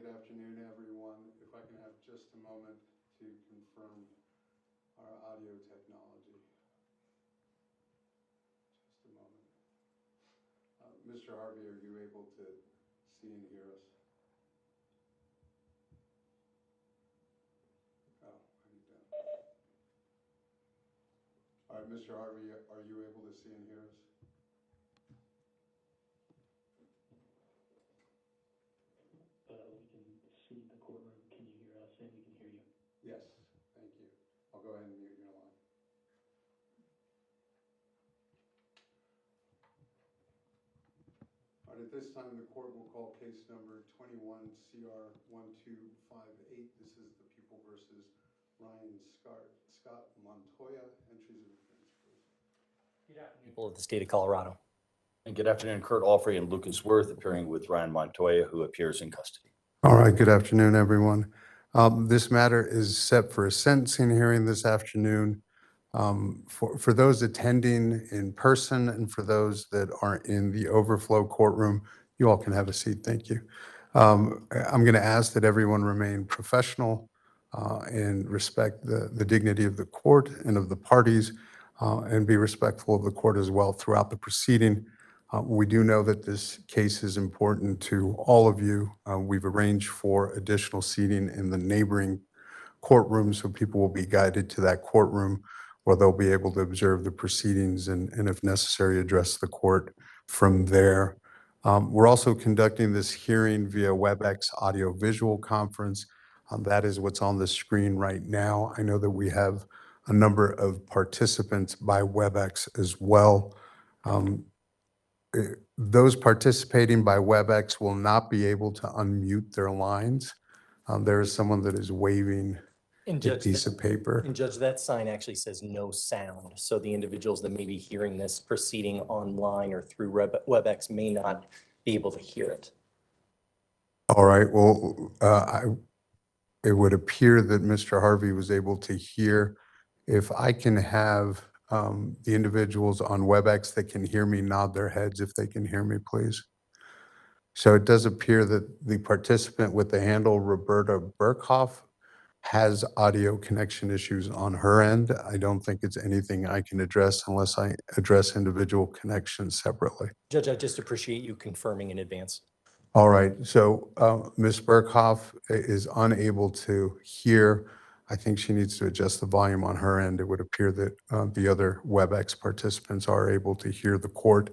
good afternoon, everyone. If I can have just a moment to confirm our audio technology. Just a moment. Mr. Harvey, are you able to see and hear us? Oh, how you doing? All right, Mr. Harvey, are you able to see and hear us? We can see the courtroom. Can you hear us? And we can hear you. Yes, thank you. I'll go ahead and mute your line. All right, at this time, the court will call case number 21 CR 1258. This is the People versus Ryan Scott Montoya. Entries of defense, please. Good afternoon, people of the state of Colorado. And good afternoon, Kurt Alfrey and Lucas Worth, appearing with Ryan Montoya, who appears in custody. All right, good afternoon, everyone. This matter is set for a sentencing hearing this afternoon. For those attending in person and for those that are in the overflow courtroom, you all can have a seat. Thank you. I'm going to ask that everyone remain professional and respect the dignity of the court and of the parties and be respectful of the court as well throughout the proceeding. We do know that this case is important to all of you. We've arranged for additional seating in the neighboring courtroom, so people will be guided to that courtroom where they'll be able to observe the proceedings and if necessary, address the court from there. We're also conducting this hearing via WebEx audio-visual conference. That is what's on the screen right now. I know that we have a number of participants by WebEx as well. Those participating by WebEx will not be able to unmute their lines. There is someone that is waving And a Judge, piece of paper. and Judge, that sign actually says no sound. So the individuals that may be hearing this proceeding online or through WebEx may not be able to hear it. All right, well, it would appear that Mr. Harvey was able to hear. If I can have the individuals on WebEx that can hear me nod their heads if they can hear me, please. So it does appear that the participant with the handle Roberta Burkhoff has audio connection issues on her end. I don't think it's anything I can address unless I address individual connections separately. Judge, I just appreciate you confirming in advance. All right, so Ms. Burkhoff is unable to hear. I think she needs to adjust the volume on her end. It would appear that the other WebEx participants are able to hear the court.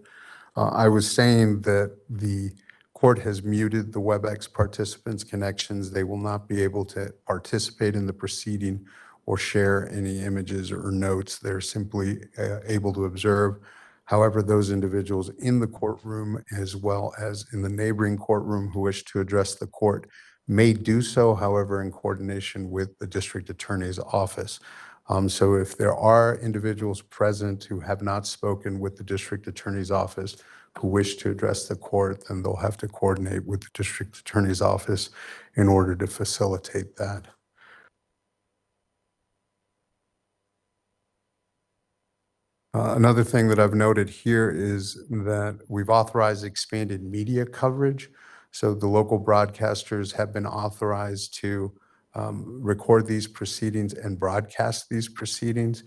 I was saying that the court has muted the WebEx participants' connections. They will not be able to participate in the proceeding or share any images or notes. They're simply able to observe. However, those individuals in the courtroom as well as in the neighboring courtroom who wish to address the court may do so, however, in coordination with the district attorney's office. So if there are individuals present who have not spoken with the district attorney's office who wish to address the court, then they'll have to coordinate with the district attorney's office in order to facilitate that. Another thing that I've noted here is that we've authorized expanded media coverage. So the local broadcasters have been authorized to record these proceedings and broadcast these proceedings.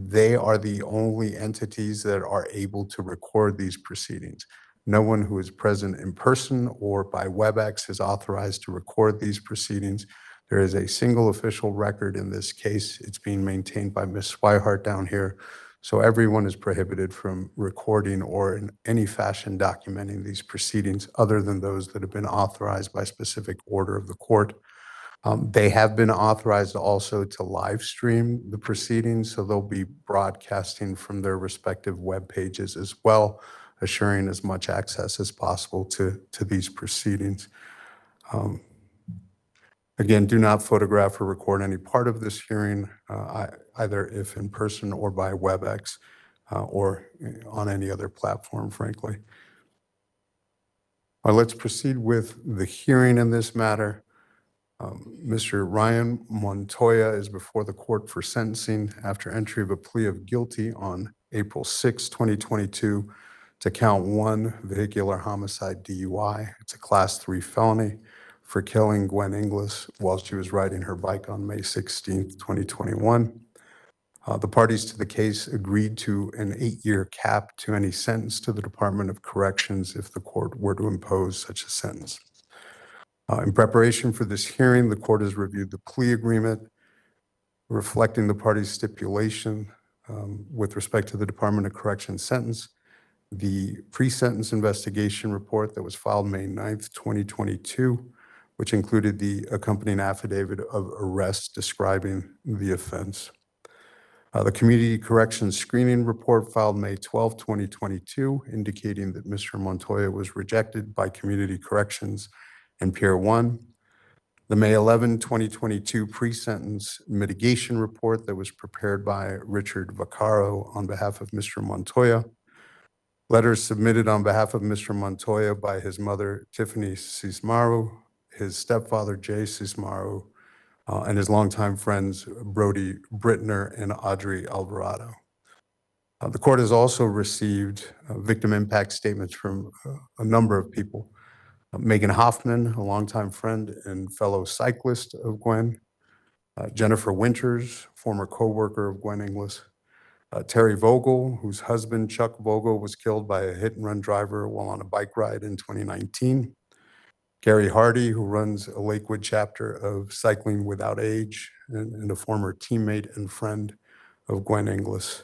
They are the only entities that are able to record these proceedings. No one who is present in person or by WebEx is authorized to record these proceedings. There is a single official record in this case. It's being maintained by Ms. Swihart down here. So everyone is prohibited from recording or in any fashion documenting these proceedings other than those that have been authorized by specific order of the court. They have been authorized also to live stream the proceedings, so they'll be broadcasting from their respective web pages as well, assuring as much access as possible to these proceedings. Again, do not photograph or record any part of this hearing, either if in person or by WebEx or on any other platform, frankly. All right, let's proceed with the hearing in this matter. Mr. Ryan Montoya is before the court for sentencing after entry of a plea of guilty on April 6, 2022 to count 1 vehicular homicide DUI. It's a class 3 felony for killing Gwen Inglis while she was riding her bike on May 16th, 2021. The parties to the case agreed to an 8-year cap to any sentence to the Department of Corrections if the court were to impose such a sentence. In preparation for this hearing, the court has reviewed the plea agreement reflecting the parties' stipulation with respect to the Department of Corrections sentence, the pre-sentence investigation report that was filed May 9th, 2022, which included the accompanying affidavit of arrest describing the offense. The Community Corrections Screening Report filed May 12, 2022, indicating that Mr. Montoya was rejected by Community Corrections in Pier 1. The May 11, 2022 pre-sentence mitigation report that was prepared by Richard Vaccaro on behalf of Mr. Montoya. Letters submitted on behalf of Mr. Montoya by his mother, Tiffany Cismaru, his stepfather, Jay Cismaru, and his longtime friends, Brody Brittner and Audrey Alvarado. The court has also received victim impact statements from a number of people. Megan Hoffman, a longtime friend and fellow cyclist of Gwen. Jennifer Winters, former co-worker of Gwen Inglis. Terry Vogel, whose husband, Chuck Vogel, was killed by a hit-and-run driver while on a bike ride in 2019. Gary Hardy, who runs a Lakewood chapter of Cycling Without Age and a former teammate and friend of Gwen Inglis.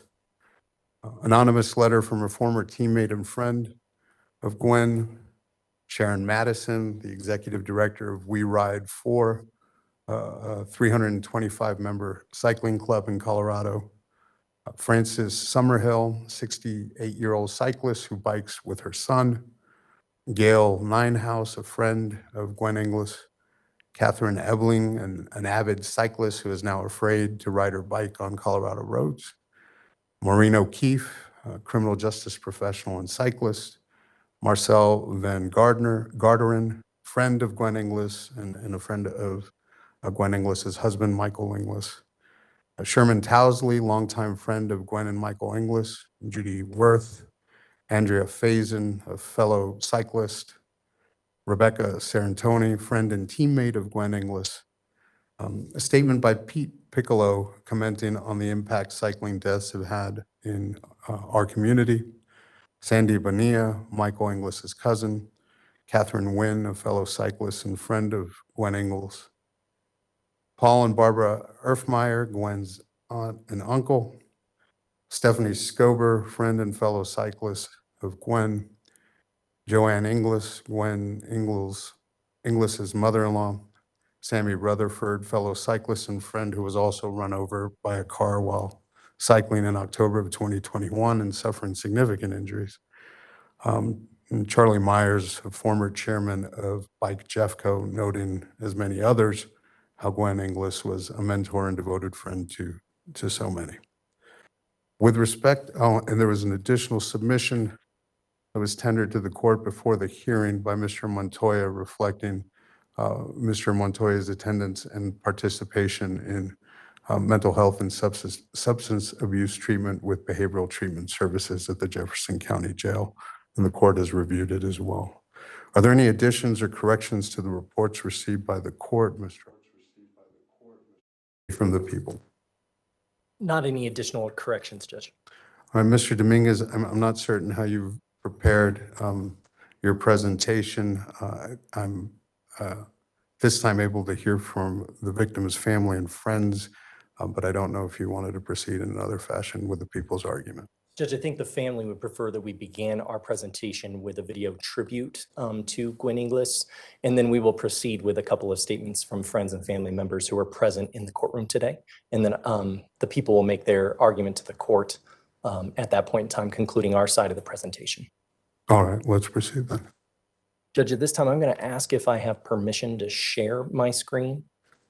Anonymous letter from a former teammate and friend of Gwen, Sharon Madison, the executive director of We Ride 4, a 325-member cycling club in Colorado. Frances Summerhill, 68-year-old cyclist who bikes with her son. Gail Ninehouse, a friend of Gwen Inglis. Catherine Ebling, an avid cyclist who is now afraid to ride her bike on Colorado roads. Maureen O'Keefe, a criminal justice professional and cyclist. Marcel Van Garderen, friend of Gwen Inglis and a friend of Gwen Inglis's husband, Michael Inglis. Sherman Towsley, longtime friend of Gwen and Michael Inglis. Judy Worth, Andrea Faison, a fellow cyclist. Rebecca Sarantoni, friend and teammate of Gwen Inglis. A statement by Pete Piccolo commenting on the impact cycling deaths have had in our community. Sandy Bonilla, Michael Inglis's cousin. Catherine Wynn, a fellow cyclist and friend of Gwen Inglis. Paul and Barbara Erfmeyer, Gwen's aunt and uncle. Stephanie Scober, friend and fellow cyclist of Gwen. Joanne Inglis, Gwen Inglis's mother-in-law. Sammy Rutherford, fellow cyclist and friend who was also run over by a car while cycling in October of 2021 and suffering significant injuries. And Charlie Myers, a former chairman of Bike Jeffco, noting, as many others, how Gwen Inglis was a mentor and devoted friend to so many. With respect, and there was an additional submission that was tendered to the court before the hearing by Mr. Montoya reflecting Mr. Montoya's attendance and participation in mental health and substance abuse treatment with behavioral treatment services at the Jefferson County Jail, and the court has reviewed it as well. Are there any additions or corrections to the reports received by the court, Mr. From the people? Not any additional corrections, Judge. All right, Mr. Dominguez, I'm not certain how you've prepared your presentation. I'm this time able to hear from the victim's family and friends, but I don't know if you wanted to proceed in another fashion with the people's argument. Judge, I think the family would prefer that we began our presentation with a video tribute to Gwen Inglis, and then we will proceed with a couple of statements from friends and family members who are present in the courtroom today. And then the people will make their argument to the court at that point in time, concluding our side of the presentation. All right, let's proceed then. Judge, at this time, I'm going to ask if I have permission to share my screen.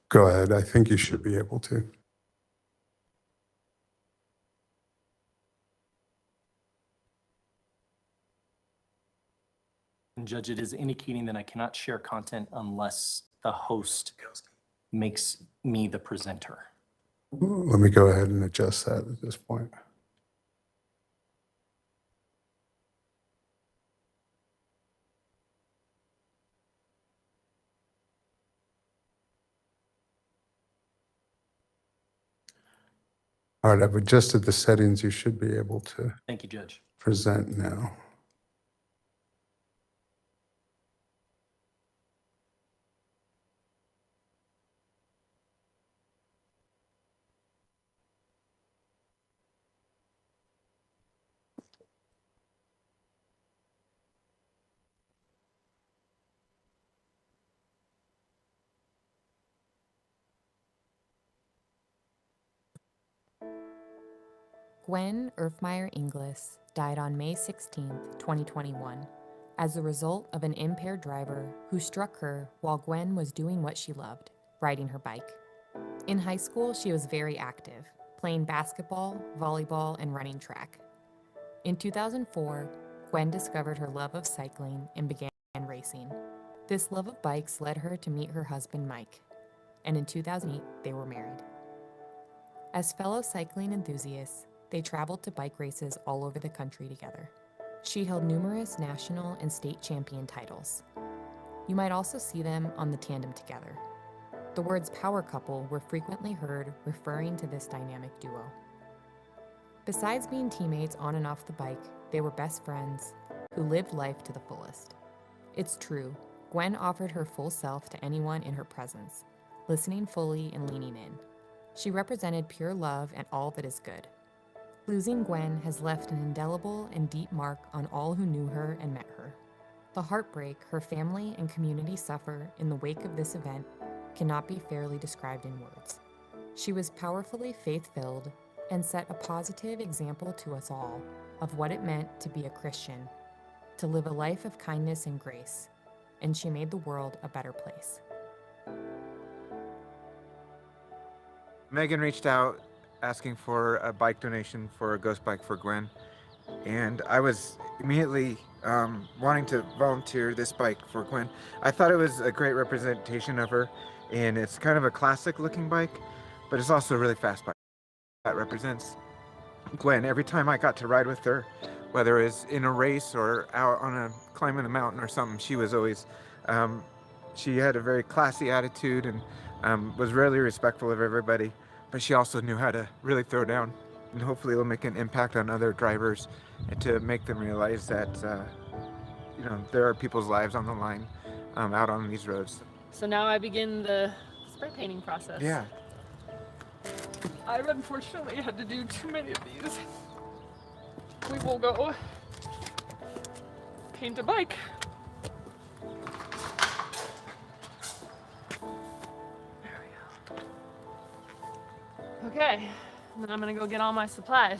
Go ahead. I think you should be able to. And Judge, it is indicating that I cannot share content unless the host makes me the presenter. Let me go ahead and adjust that at this point. All right, I've adjusted the settings. You should be able to Thank you, Judge. present now. Gwen Inglis died on May 16, 2021, as a result of an impaired driver who struck her while Gwen was doing what she loved, riding her bike. In high school, she was very active, playing basketball, volleyball, and running track. In 2004, Gwen discovered her love of cycling and began racing. This love of bikes led her to meet her husband, Mike, and in 2008, they were married. As fellow cycling enthusiasts, they traveled to bike races all over the country together. She held numerous national and state champion titles. You might also see them on the tandem together. The words power couple were frequently heard referring to this dynamic duo. Besides being teammates on and off the bike, they were best friends who lived life to the fullest. It's true, Gwen offered her full self to anyone in her presence, listening fully and leaning in. She represented pure love and all that is good. Losing Gwen has left an indelible and deep mark on all who knew her and met her. The heartbreak her family and community suffer in the wake of this event cannot be fairly described in words. She was powerfully faith-filled and set a positive example to us all of what it meant to be a Christian, to live a life of kindness and grace, and she made the world a better place. Megan reached out asking for a bike donation for a ghost bike for Gwen, and I was immediately wanting to volunteer this bike for Gwen. I thought it was a great representation of her, and it's kind of a classic looking bike, but it's also a really fast bike that represents Gwen. Every time I got to ride with her, whether it was in a race or out on a climbing a mountain or something, she was always she had a very classy attitude and was really respectful of everybody, but she also knew how to really throw down, and hopefully it'll make an impact on other drivers and to make them realize that there are people's lives on the line out on these roads. So now I begin the spray painting process. Yeah. I've unfortunately had to do too many of these. We will go paint a bike. There we go. Okay, and then I'm gonna go get all my supplies.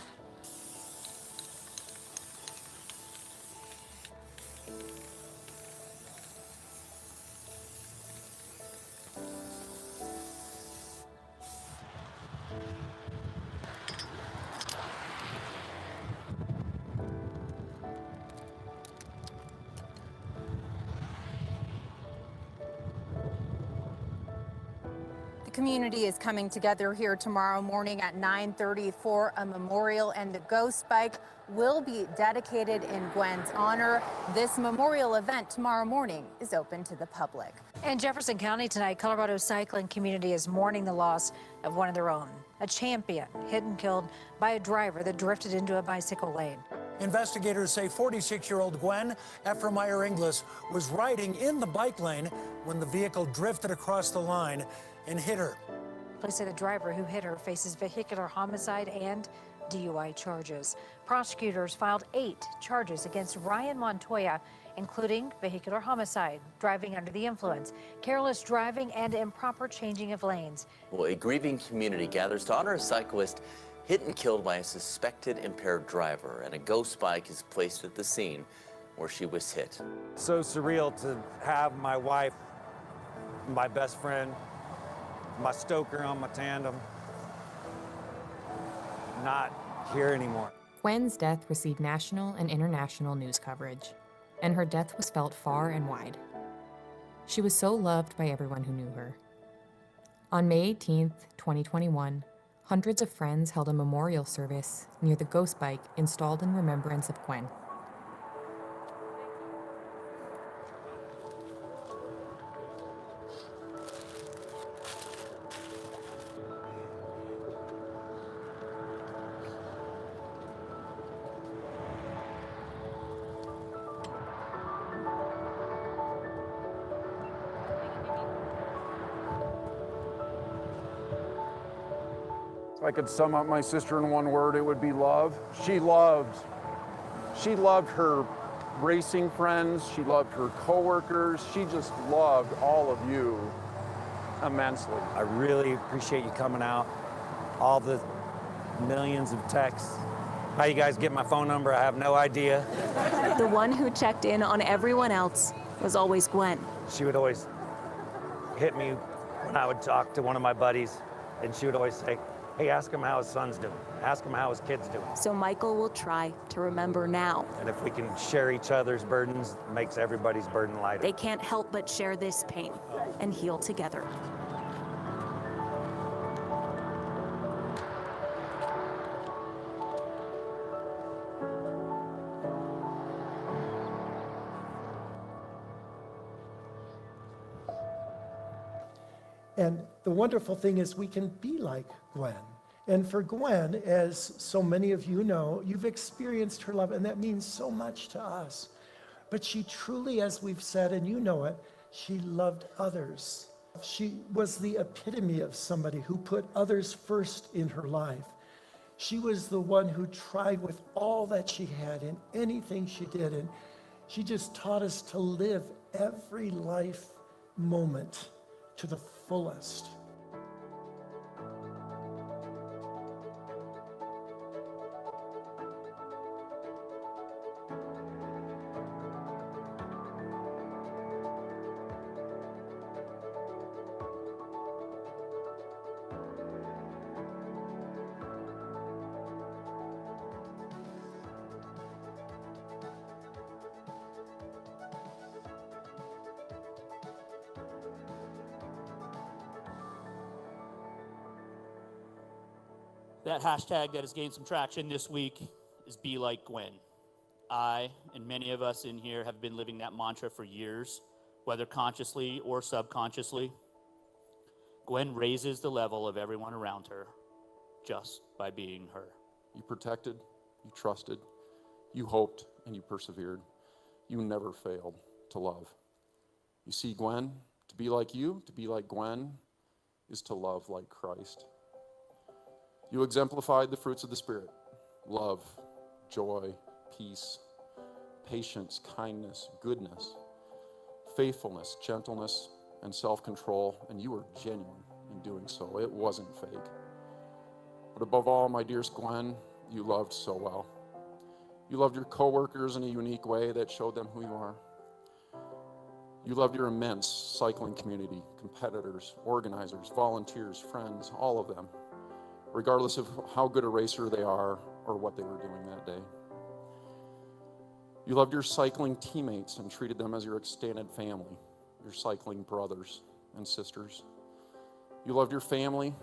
The community is coming together here tomorrow morning at 9:30 for a memorial, and the ghost bike will be dedicated in Gwen's honor. This memorial event tomorrow morning is open to the public. In Jefferson County tonight, Colorado's cycling community is mourning the loss of one of their own, a champion hit and killed by a driver that drifted into a bicycle lane. Investigators say 46-year-old Gwen Inglis was riding in the bike lane when the vehicle drifted across the line and hit her. Police say the driver who hit her faces vehicular homicide and DUI charges. Prosecutors filed 8 charges against Ryan Montoya, including vehicular homicide, driving under the influence, careless driving, and improper changing of lanes. Well, a grieving community gathers to honor a cyclist hit and killed by a suspected impaired driver, and a ghost bike is placed at the scene where she was hit. So surreal to have my wife, my best friend, my stoker on my tandem, not here anymore. Gwen's death received national and international news coverage, and her death was felt far and wide. She was so loved by everyone who knew her. On May 18, 2021, hundreds of friends held a memorial service near the ghost bike installed in remembrance of Gwen. I could sum up my sister in one word, it would be love. She loved her racing friends. She loved her coworkers. She just loved all of you immensely. I really appreciate you coming out. All the millions of texts. How you guys get my phone number, I have no idea. The one who checked in on everyone else was always Gwen. She would always hit me when I would talk to one of my buddies, and she would always say, hey, ask him how his son's doing. Ask him how his kid's doing. So Michael will try to remember now. And if we can share each other's burdens, it makes everybody's burden lighter. They can't help but share this pain and heal together. And the wonderful thing is we can be like Gwen. And for Gwen, as so many of you know, you've experienced her love, and that means so much to us. But she truly, as we've said, and you know it, she loved others. She was the epitome of somebody who put others first in her life. She was the one who tried with all that she had in anything she did. And she just taught us to live every life moment to the fullest. That hashtag that has gained some traction this week is Be Like Gwen. I and many of us in here have been living that mantra for years, whether consciously or subconsciously. Gwen raises the level of everyone around her just by being her. You protected, you trusted, you hoped, and you persevered. You never failed to love. You see, Gwen, to be like you, to be like Gwen, is to love like Christ. You exemplified the fruits of the Spirit: love, joy, peace, patience, kindness, goodness, faithfulness, gentleness, and self-control, and you were genuine in doing so. It wasn't fake. But above all, my dearest Gwen, you loved so well. You loved your coworkers in a unique way that showed them who you are. You loved your immense cycling community, competitors, organizers, volunteers, friends, all of them, regardless of how good a racer they are or what they were doing that day. You loved your cycling teammates and treated them as your extended family, your cycling brothers and sisters. You loved your family,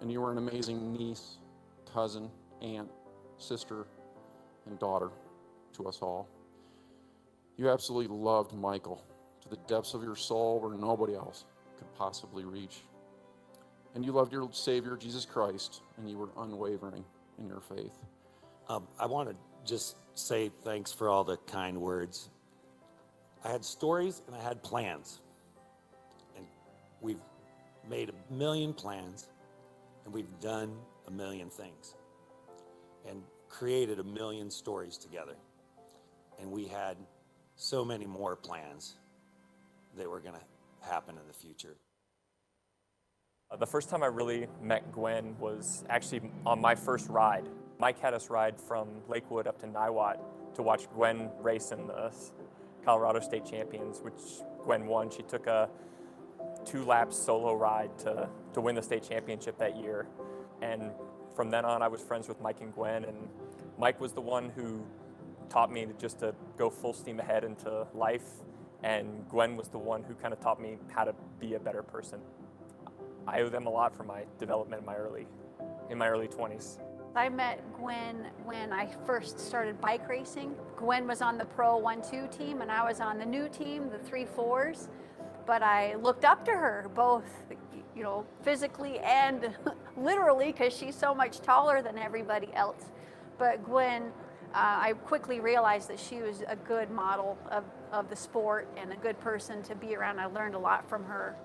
and you were an amazing niece, cousin, aunt, sister, and daughter to us all. You absolutely loved Michael to the depths of your soul where nobody else could possibly reach. And you loved your Savior, Jesus Christ, and you were unwavering in your faith. I want to just say thanks for all the kind words. I had stories and I had plans. And we've made a million plans, and we've done a million things, and created a million stories together. And we had so many more plans that were going to happen in the future. The first time I really met Gwen was actually on my first ride. Mike had us ride from Lakewood up to Niwot to watch Gwen race in the Colorado State Champions, which Gwen won. She took a 2-lap solo ride to win the state championship that year. And from then on, I was friends with Mike and Gwen, and Mike was the one who taught me to go full steam ahead into life, and Gwen was the one who kind of taught me how to be a better person. I owe them a lot for my development in my early 20s. I met Gwen when I first started bike racing. Gwen was on the Pro 1-2 team, and I was on the new team, the 3-4s. But I looked up to her, both, physically and literally, because she's so much taller than everybody else. But Gwen, I quickly realized that she was a good model of the sport and a good person to be around. I learned a lot from her.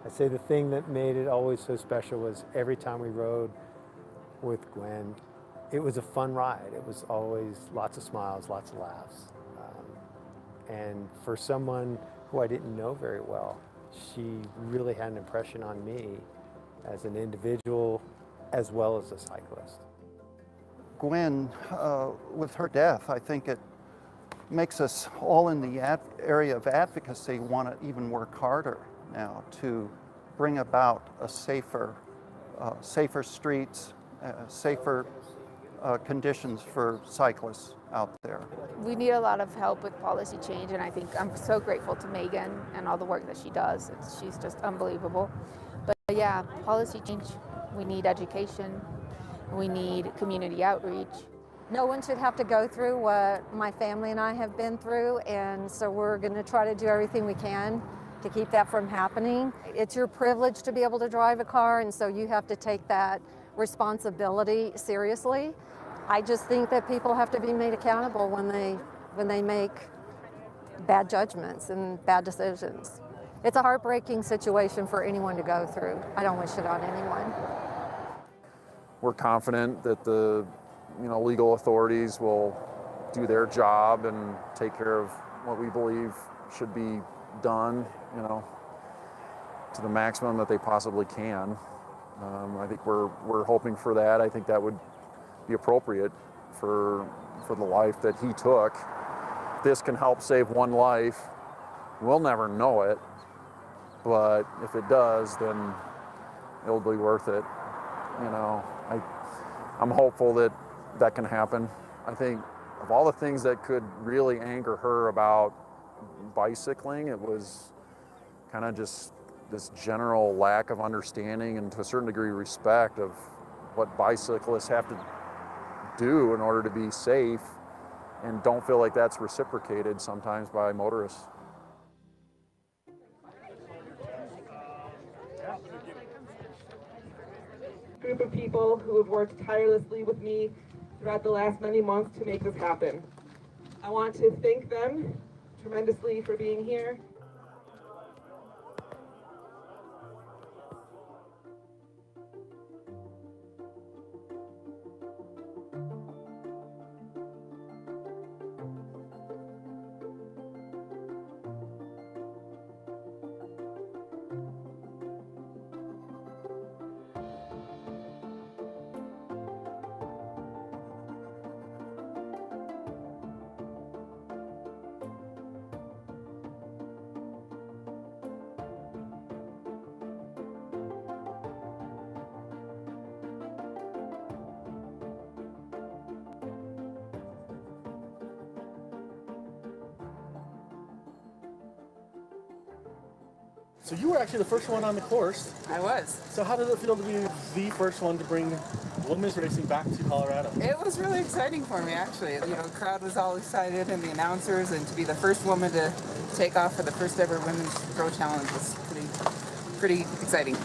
I'd say the thing that made it always so special was every time we rode, with Gwen. It was a fun ride. It was always lots of smiles, lots of laughs. And for someone who I didn't know very well, she really had an impression on me as an individual as well as a cyclist. Gwen, with her death, I think it makes us all in the area of advocacy want to even work harder now to bring about a safer streets, safer conditions for cyclists out there. We need a lot of help with policy change, and I think I'm so grateful to Megan and all the work that she does. She's just unbelievable. But yeah, policy change, we need education, we need community outreach. No one should have to go through what my family and I have been through, and so we're going to try to do everything we can to keep that from happening. It's your privilege to be able to drive a car, and so you have to take that responsibility seriously. I just think that people have to be made accountable when they make bad judgments and bad decisions. It's a heartbreaking situation for anyone to go through. I don't wish it on anyone. We're confident that the legal authorities will do their job and take care of what we believe should be done, to the maximum that they possibly can. I think we're hoping for that. I think that would be appropriate for the life that he took. If this can help save one life, we'll never know it, but if it does, then it'll be worth it. I'm hopeful that that can happen. I think of all the things that could really anger her about bicycling, it was kind of just this general lack of understanding and to a certain degree respect of what bicyclists have to do in order to be safe, and don't feel like that's reciprocated sometimes by motorists. Group of people who have worked tirelessly with me throughout the last many months to make this happen. I want to thank them tremendously for being here. So you were actually the first one on the course. I was. So how did it feel to be the first one to bring women's racing back to Colorado? It was really exciting for me, actually. The crowd was all excited, and the announcers, and to be the first woman to take off for the first ever Women's Pro Challenge was pretty exciting.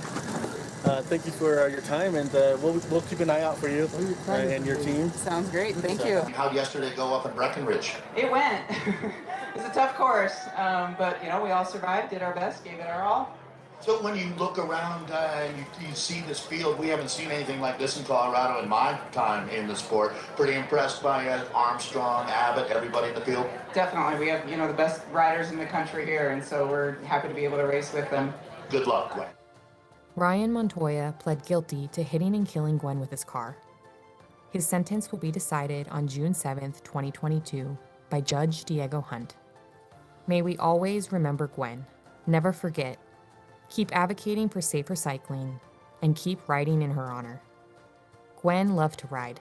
Thank you for your time, and we'll keep an eye out for you and your team. Sounds great. Thank you. How'd yesterday go up in Breckenridge? It went. It was a tough course, but we all survived, did our best, gave it our all. So when you look around and you see this field, we haven't seen anything like this in Colorado in my time in the sport. Pretty impressed by Armstrong, Abbott, everybody in the field? Definitely. We have, the best riders in the country here, and so we're happy to be able to race with them. Good luck, Gwen. Ryan Montoya pled guilty to hitting and killing Gwen with his car. His sentence will be decided on June 7th, 2022 by Judge Diego Hunt. May we always remember Gwen, never forget, keep advocating for safer cycling, and keep riding in her honor. Gwen loved to ride.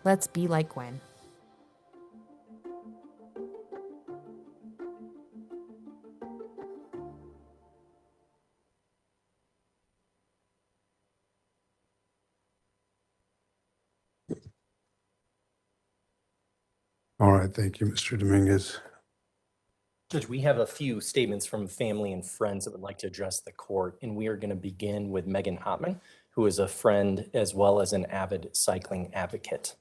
Let's be like Gwen. All right, thank you, Mr. Dominguez. Judge, we have a few statements from family and friends that would like to address the court, and we are going to begin with Megan Hotman, who is a friend as well as an avid cycling advocate.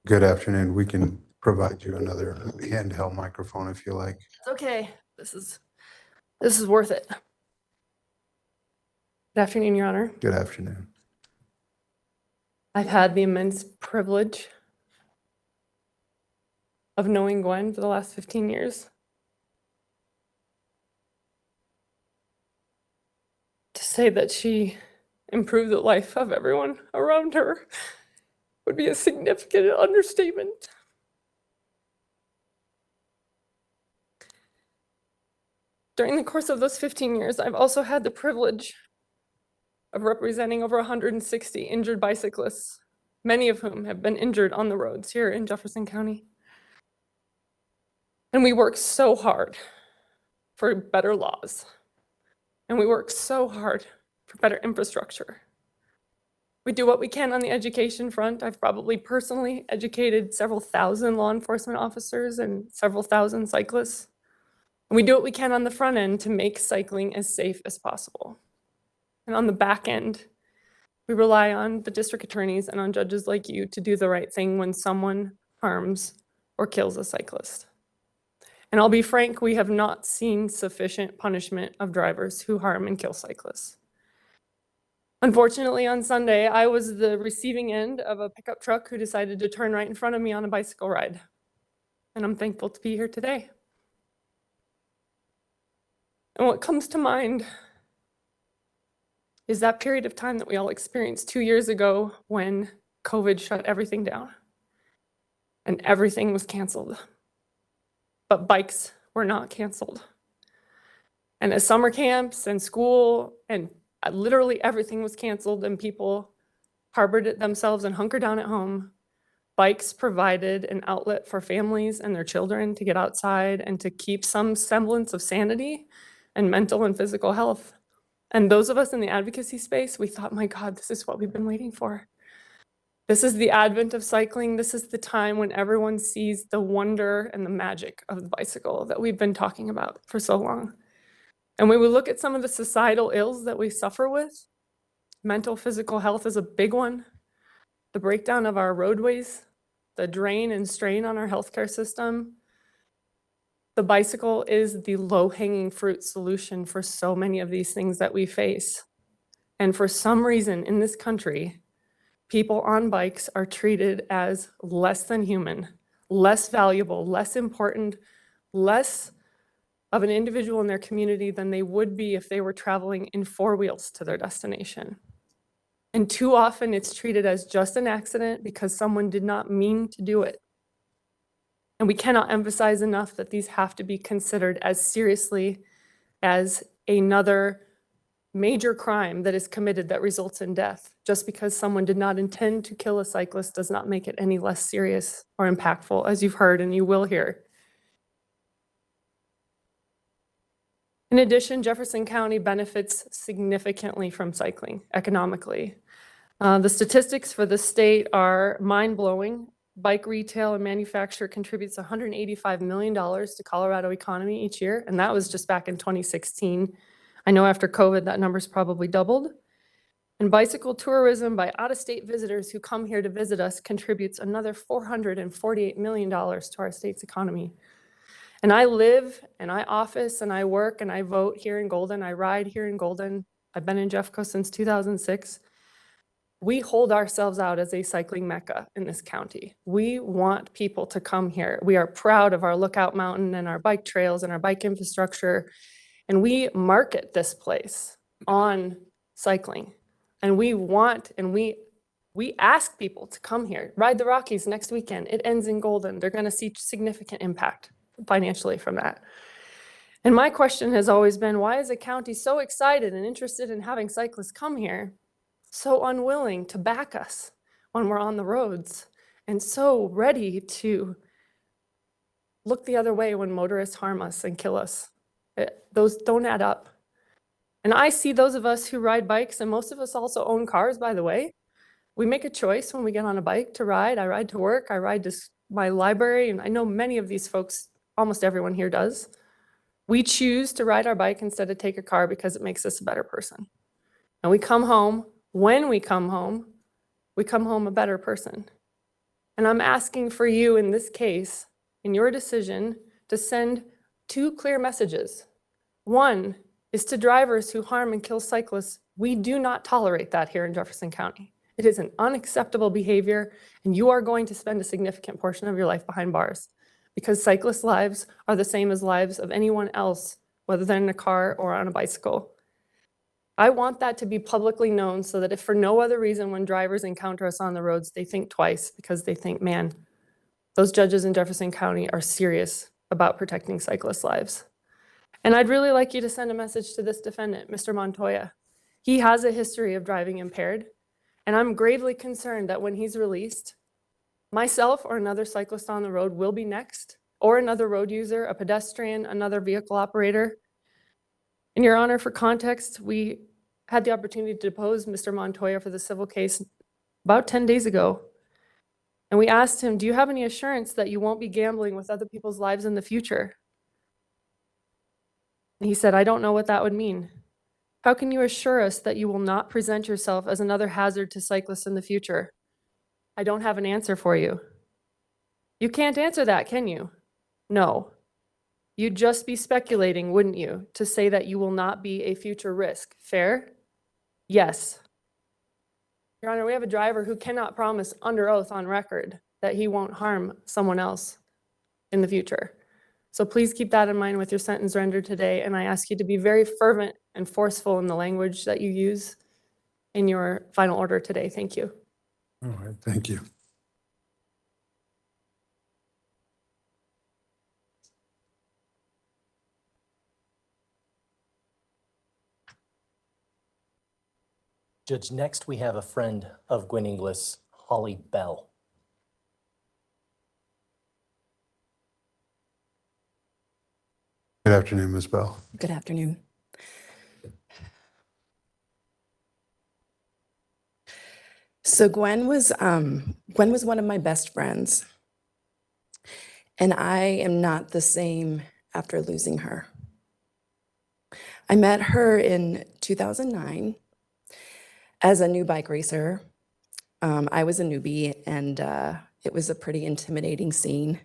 Good afternoon. We can provide you another handheld microphone if you like. It's okay. This is worth it. Good afternoon, Your Honor. Good afternoon. I've had the immense privilege of knowing Gwen for the last 15 years. To say that she improved the life of everyone around her would be a significant understatement. During the course of those 15 years, I've also had the privilege of representing over 160 injured bicyclists, many of whom have been injured on the roads here in Jefferson County. And we work so hard for better laws. And we work so hard for better infrastructure. We do what we can on the education front. I've probably personally educated several thousand law enforcement officers and several thousand cyclists. And we do what we can on the front end to make cycling as safe as possible. And on the back end, we rely on the district attorneys and on judges like you to do the right thing when someone harms or kills a cyclist. And I'll be frank, we have not seen sufficient punishment of drivers who harm and kill cyclists. Unfortunately, on Sunday, I was the receiving end of a pickup truck who decided to turn right in front of me on a bicycle ride. And I'm thankful to be here today. And what comes to mind is that period of time that we all experienced 2 years ago when COVID shut everything down and everything was canceled. But bikes were not canceled. And as summer camps and school and literally everything was canceled and people harbored it themselves and hunkered down at home, bikes provided an outlet for families and their children to get outside and to keep some semblance of sanity and mental and physical health. And those of us in the advocacy space, we thought, my God, this is what we've been waiting for. This is the advent of cycling. This is the time when everyone sees the wonder and the magic of the bicycle that we've been talking about for so long. And when we look at some of the societal ills that we suffer with, mental, physical health is a big one. The breakdown of our roadways, the drain and strain on our healthcare system. The bicycle is the low-hanging fruit solution for so many of these things that we face. And for some reason in this country, people on bikes are treated as less than human, less valuable, less important, less of an individual in their community than they would be if they were traveling in four wheels to their destination. And too often it's treated as just an accident because someone did not mean to do it. And we cannot emphasize enough that these have to be considered as seriously as another major crime that is committed that results in death. Just because someone did not intend to kill a cyclist does not make it any less serious or impactful, as you've heard and you will hear. In addition, Jefferson County benefits significantly from cycling economically. The statistics for the state are mind-blowing. Bike retail and manufacture contributes $185 million to Colorado economy each year, and that was just back in 2016. I know after COVID, that number's probably doubled. And bicycle tourism by out-of-state visitors who come here to visit us contributes another $448 million to our state's economy. And I live and I office and I work and I vote here in Golden. I ride here in Golden. I've been in Jeffco since 2006. We hold ourselves out as a cycling mecca in this county. We want people to come here. We are proud of our Lookout Mountain and our bike trails and our bike infrastructure. And we market this place on cycling. And we want and we ask people to come here. Ride the Rockies next weekend. It ends in Golden. They're going to see significant impact financially from that. And my question has always been, why is a county so excited and interested in having cyclists come here, so unwilling to back us when we're on the roads, and so ready to look the other way when motorists harm us and kill us? Those don't add up. And I see those of us who ride bikes, and most of us also own cars, by the way. We make a choice when we get on a bike to ride. I ride to work, I ride to my library, and I know many of these folks, almost everyone here does. We choose to ride our bike instead of take a car because it makes us a better person. And we come home, when we come home a better person. And I'm asking for you in this case, in your decision, to send two clear messages. One is to drivers who harm and kill cyclists. We do not tolerate that here in Jefferson County. It is an unacceptable behavior, and you are going to spend a significant portion of your life behind bars because cyclists' lives are the same as lives of anyone else, whether they're in a car or on a bicycle. I want that to be publicly known so that if for no other reason when drivers encounter us on the roads, they think twice because they think, man, those judges in Jefferson County are serious about protecting cyclists' lives. And I'd really like you to send a message to this defendant, Mr. Montoya. He has a history of driving impaired, and I'm gravely concerned that when he's released, myself or another cyclist on the road will be next, or another road user, a pedestrian, another vehicle operator. In your honor, for context, we had the opportunity to depose Mr. Montoya for the civil case about 10 days ago. And we asked him, do you have any assurance that you won't be gambling with other people's lives in the future? And he said, I don't know what that would mean. How can you assure us that you will not present yourself as another hazard to cyclists in the future? I don't have an answer for you. You can't answer that, can you? No. You'd just be speculating, wouldn't you, to say that you will not be a future risk. Fair? Yes. Your Honor, we have a driver who cannot promise under oath on record that he won't harm someone else in the future. So please keep that in mind with your sentence rendered today, and I ask you to be very fervent and forceful in the language that you use in your final order today. Thank you. All right, thank you. Judge, next we have a friend of Gwen Inglis, Holly Bell. Good afternoon, Ms. Bell. Good afternoon. So Gwen was one of my best friends, and I am not the same after losing her. I met her in 2009 as a new bike racer. I was a newbie, and it was a pretty intimidating scene.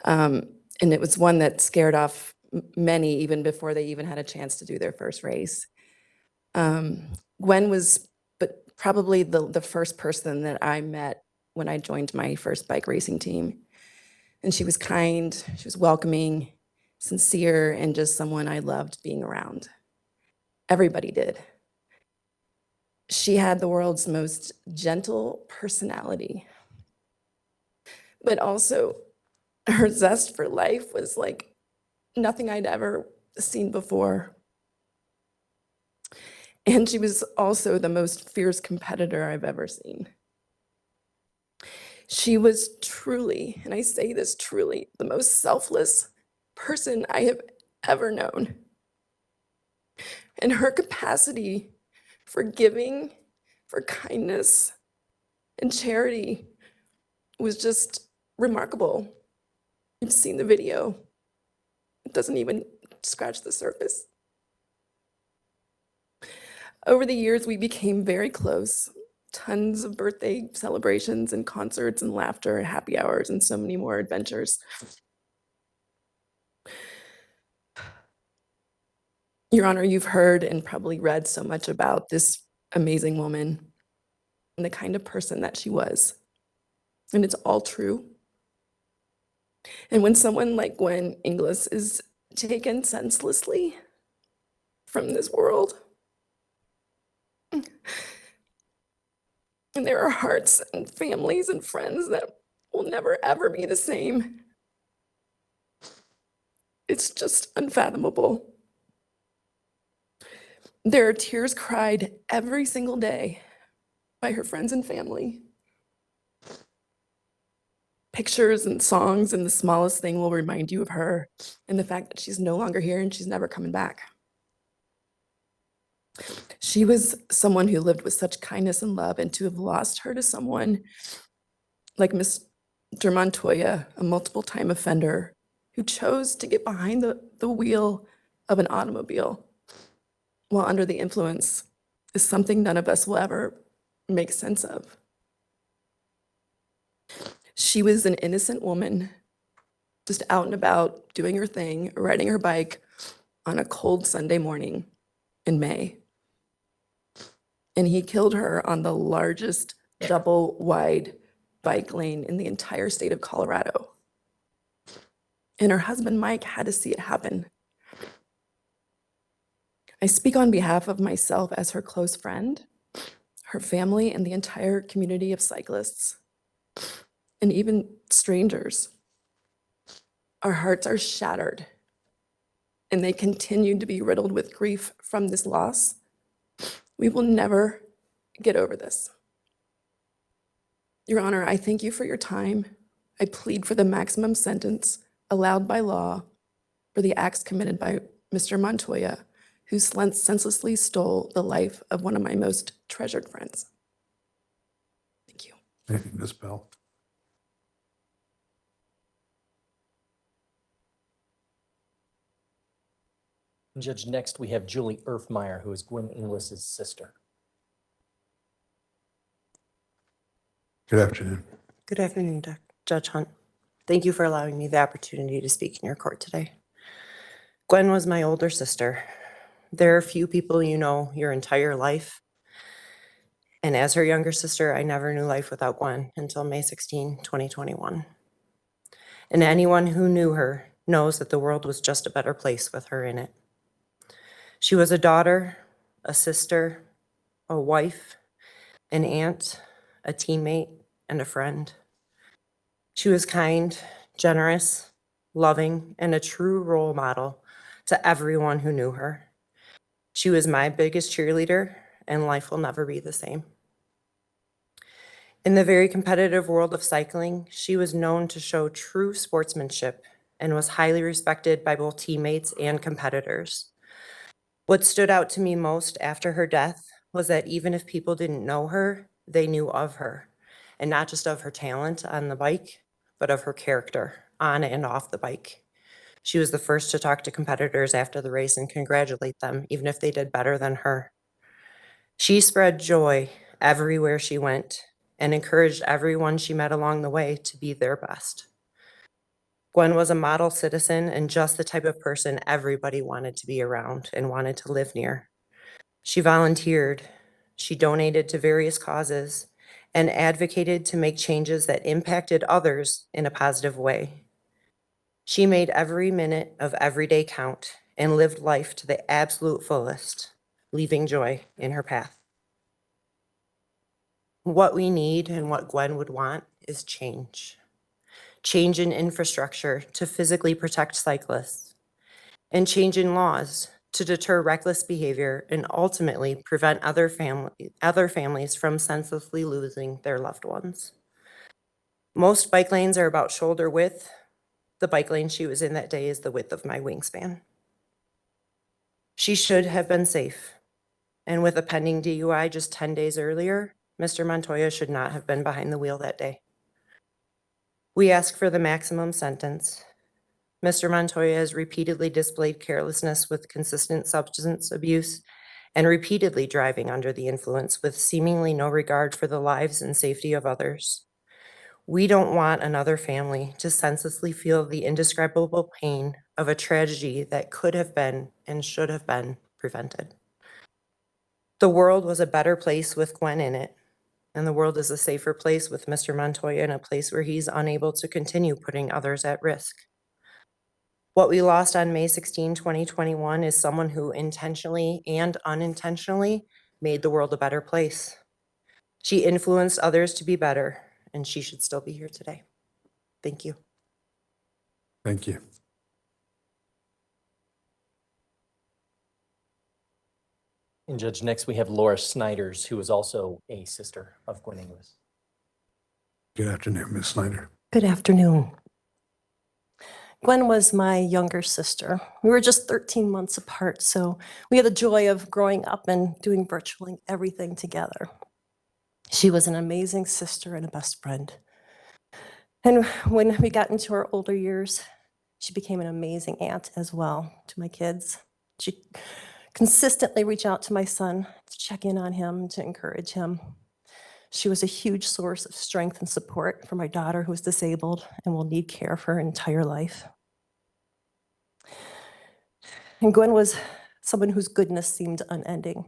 And it was one that scared off many even before they even had a chance to do their first race. Gwen was probably the first person that I met when I joined my first bike racing team. And she was kind, she was welcoming, sincere, and just someone I loved being around. Everybody did. She had the world's most gentle personality, but also her zest for life was like nothing I'd ever seen before. And she was also the most fierce competitor I've ever seen. She was truly, and I say this truly, the most selfless person I have ever known. And her capacity for giving, for kindness, and charity was just remarkable. You've seen the video. It doesn't even scratch the surface. Over the years, we became very close. Tons of birthday celebrations and concerts and laughter and happy hours and so many more adventures. Your Honor, you've heard and probably read so much about this amazing woman and the kind of person that she was. And it's all true. And when someone like Gwen Inglis is taken senselessly from this world, and there are hearts and families and friends that will never, ever be the same. It's just unfathomable. There are tears cried every single day by her friends and family. Pictures and songs and the smallest thing will remind you of her and the fact that she's no longer here and she's never coming back. She was someone who lived with such kindness and love, and to have lost her to someone like Mr. Montoya, a multiple-time offender who chose to get behind the wheel of an automobile while under the influence, is something none of us will ever make sense of. She was an innocent woman, just out and about, doing her thing, riding her bike on a cold Sunday morning in May. And he killed her on the largest double-wide bike lane in the entire state of Colorado. And her husband, Mike, had to see it happen. I speak on behalf of myself as her close friend, her family, and the entire community of cyclists, and even strangers. Our hearts are shattered, and they continue to be riddled with grief from this loss. We will never get over this. Your Honor, I thank you for your time. I plead for the maximum sentence allowed by law for the acts committed by Mr. Montoya, who senselessly stole the life of one of my most treasured friends. Thank you. Thank you, Ms. Bell. Judge, next we have Julie Erfmeyer, who is Gwen Inglis's sister. Good afternoon. Good afternoon, Judge Hunt. Thank you for allowing me the opportunity to speak in your court today. Gwen was my older sister. There are few people you know your entire life. And as her younger sister, I never knew life without Gwen until May 16, 2021. And anyone who knew her knows that the world was just a better place with her in it. She was a daughter, a sister, a wife, an aunt, a teammate, and a friend. She was kind, generous, loving, and a true role model to everyone who knew her. She was my biggest cheerleader, and life will never be the same. In the very competitive world of cycling, she was known to show true sportsmanship and was highly respected by both teammates and competitors. What stood out to me most after her death was that even if people didn't know her, they knew of her, and not just of her talent on the bike, but of her character on and off the bike. She was the first to talk to competitors after the race and congratulate them, even if they did better than her. She spread joy everywhere she went and encouraged everyone she met along the way to be their best. Gwen was a model citizen and just the type of person everybody wanted to be around and wanted to live near. She volunteered, she donated to various causes, and advocated to make changes that impacted others in a positive way. She made every minute of every day count and lived life to the absolute fullest, leaving joy in her path. What we need and what Gwen would want is change. Change in infrastructure to physically protect cyclists, and change in laws to deter reckless behavior and ultimately prevent other families from senselessly losing their loved ones. Most bike lanes are about shoulder width. The bike lane she was in that day is the width of my wingspan. She should have been safe. And with a pending DUI just 10 days earlier, Mr. Montoya should not have been behind the wheel that day. We ask for the maximum sentence. Mr. Montoya has repeatedly displayed carelessness with consistent substance abuse and repeatedly driving under the influence with seemingly no regard for the lives and safety of others. We don't want another family to senselessly feel the indescribable pain of a tragedy that could have been and should have been prevented. The world was a better place with Gwen in it, and the world is a safer place with Mr. Montoya in a place where he's unable to continue putting others at risk. What we lost on May 16, 2021 is someone who intentionally and unintentionally made the world a better place. She influenced others to be better, and she should still be here today. Thank you. Thank you. And Judge, next we have Laura Snyders, who is also a sister of Gwen Inglis. Good afternoon, Ms. Snyder. Good afternoon. Gwen was my younger sister. We were just 13 months apart, so we had the joy of growing up and doing virtually everything together. She was an amazing sister and a best friend. And when we got into our older years, she became an amazing aunt as well to my kids. She consistently reached out to my son to check in on him, to encourage him. She was a huge source of strength and support for my daughter who is disabled and will need care for her entire life. And Gwen was someone whose goodness seemed unending.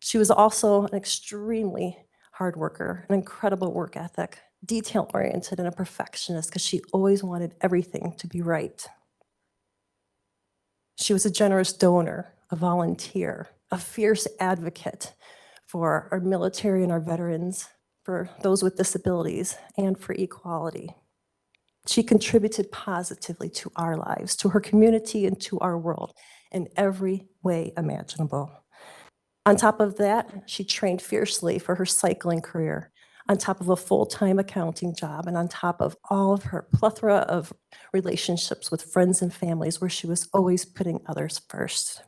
She was also an extremely hard worker, an incredible work ethic, detail-oriented, and a perfectionist because she always wanted everything to be right. She was a generous donor, a volunteer, a fierce advocate for our military and our veterans, for those with disabilities, and for equality. She contributed positively to our lives, to her community, and to our world in every way imaginable. On top of that, she trained fiercely for her cycling career, on top of a full-time accounting job, and on top of all of her plethora of relationships with friends and families where she was always putting others first.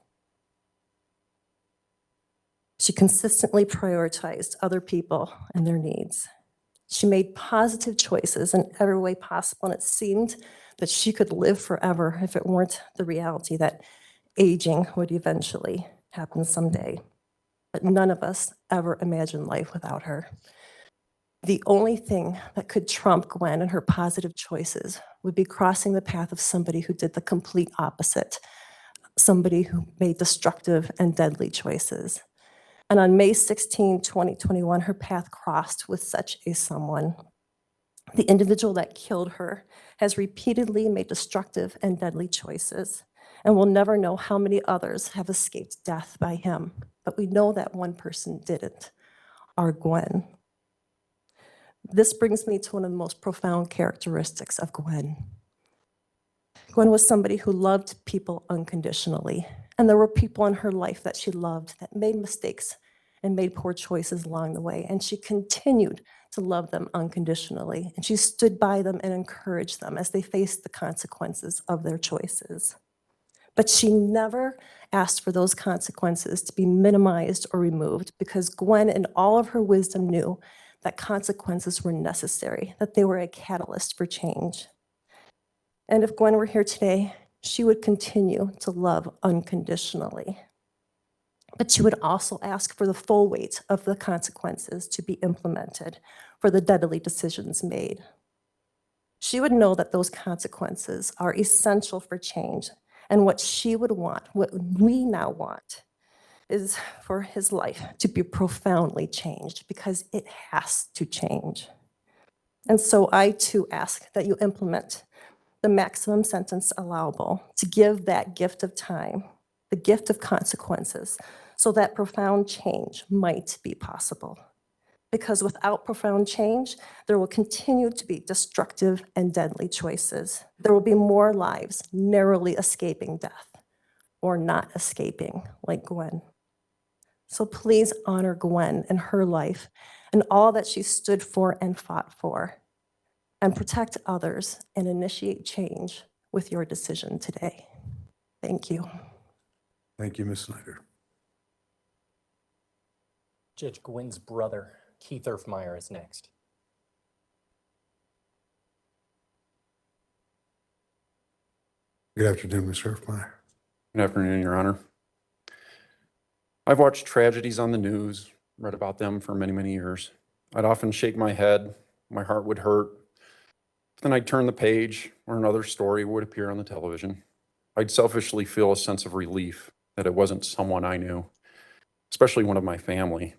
She consistently prioritized other people and their needs. She made positive choices in every way possible, and it seemed that she could live forever if it weren't the reality that aging would eventually happen someday. But none of us ever imagined life without her. The only thing that could trump Gwen and her positive choices would be crossing the path of somebody who did the complete opposite, somebody who made destructive and deadly choices. And on May 16, 2021, her path crossed with such a someone. The individual that killed her has repeatedly made destructive and deadly choices, and we'll never know how many others have escaped death by him. But we know that one person didn't, our Gwen. This brings me to one of the most profound characteristics of Gwen. Gwen was somebody who loved people unconditionally, and there were people in her life that she loved that made mistakes and made poor choices along the way, and she continued to love them unconditionally, and she stood by them and encouraged them as they faced the consequences of their choices. But she never asked for those consequences to be minimized or removed, because Gwen, in all of her wisdom, knew that consequences were necessary, that they were a catalyst for change. And if Gwen were here today, she would continue to love unconditionally. But she would also ask for the full weight of the consequences to be implemented for the deadly decisions made. She would know that those consequences are essential for change, and what she would want, what we now want, is for his life to be profoundly changed, because it has to change. And so I too ask that you implement the maximum sentence allowable to give that gift of time, the gift of consequences, so that profound change might be possible. Because without profound change, there will continue to be destructive and deadly choices. There will be more lives narrowly escaping death or not escaping, like Gwen. So please honor Gwen and her life and all that she stood for and fought for, and protect others and initiate change with your decision today. Thank you. Thank you, Ms. Snyder. Judge Gwen's brother, Keith Erfmeyer, is next. Good afternoon, Mr. Erfmeyer. Good afternoon, Your Honor. I've watched tragedies on the news, read about them for many, many years. I'd often shake my head, my heart would hurt. Then I'd turn the page where another story would appear on the television. I'd selfishly feel a sense of relief that it wasn't someone I knew, especially one of my family.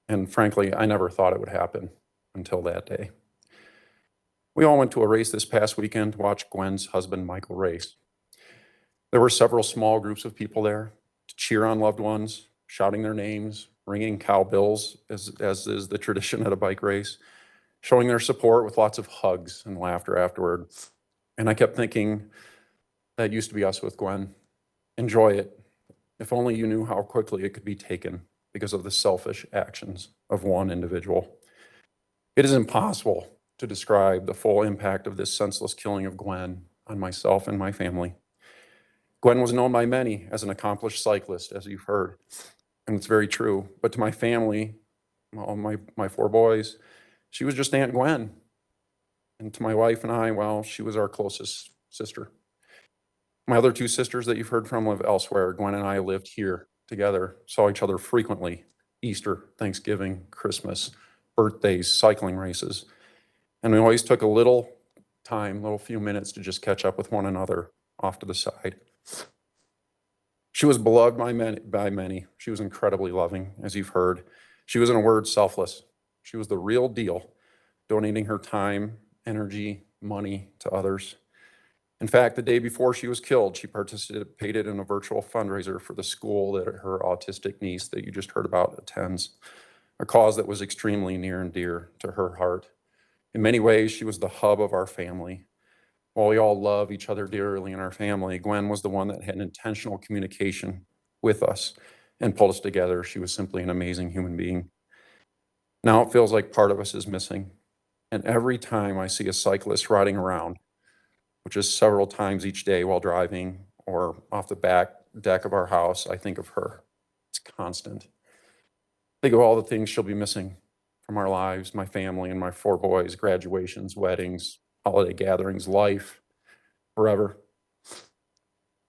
And frankly, I never thought it would happen until that day. We all went to a race this past weekend to watch Gwen's husband, Michael, race. There were several small groups of people there to cheer on loved ones, shouting their names, ringing cowbells, as is the tradition at a bike race, showing their support with lots of hugs and laughter afterward. And I kept thinking, that used to be us with Gwen. Enjoy it. If only you knew how quickly it could be taken because of the selfish actions of one individual. It is impossible to describe the full impact of this senseless killing of Gwen on myself and my family. Gwen was known by many as an accomplished cyclist, as you've heard, and it's very true. But to my family, all my four boys, she was just Aunt Gwen. And to my wife and I, well, she was our closest sister. My other two sisters that you've heard from live elsewhere. Gwen and I lived here together, saw each other frequently, Easter, Thanksgiving, Christmas, birthdays, cycling races. And we always took a little time, little few minutes to just catch up with one another off to the side. She was beloved by many. She was incredibly loving, as you've heard. She was, in a word, selfless. She was the real deal, donating her time, energy, money to others. In fact, the day before she was killed, she participated in a virtual fundraiser for the school that her autistic niece that you just heard about attends, a cause that was extremely near and dear to her heart. In many ways, she was the hub of our family. While we all love each other dearly in our family, Gwen was the one that had intentional communication with us and pulled us together. She was simply an amazing human being. Now it feels like part of us is missing. And every time I see a cyclist riding around, which is several times each day while driving or off the back deck of our house, I think of her. It's constant. Think of all the things she'll be missing from our lives, my family and my 4 boys, graduations, weddings, holiday gatherings, life, forever.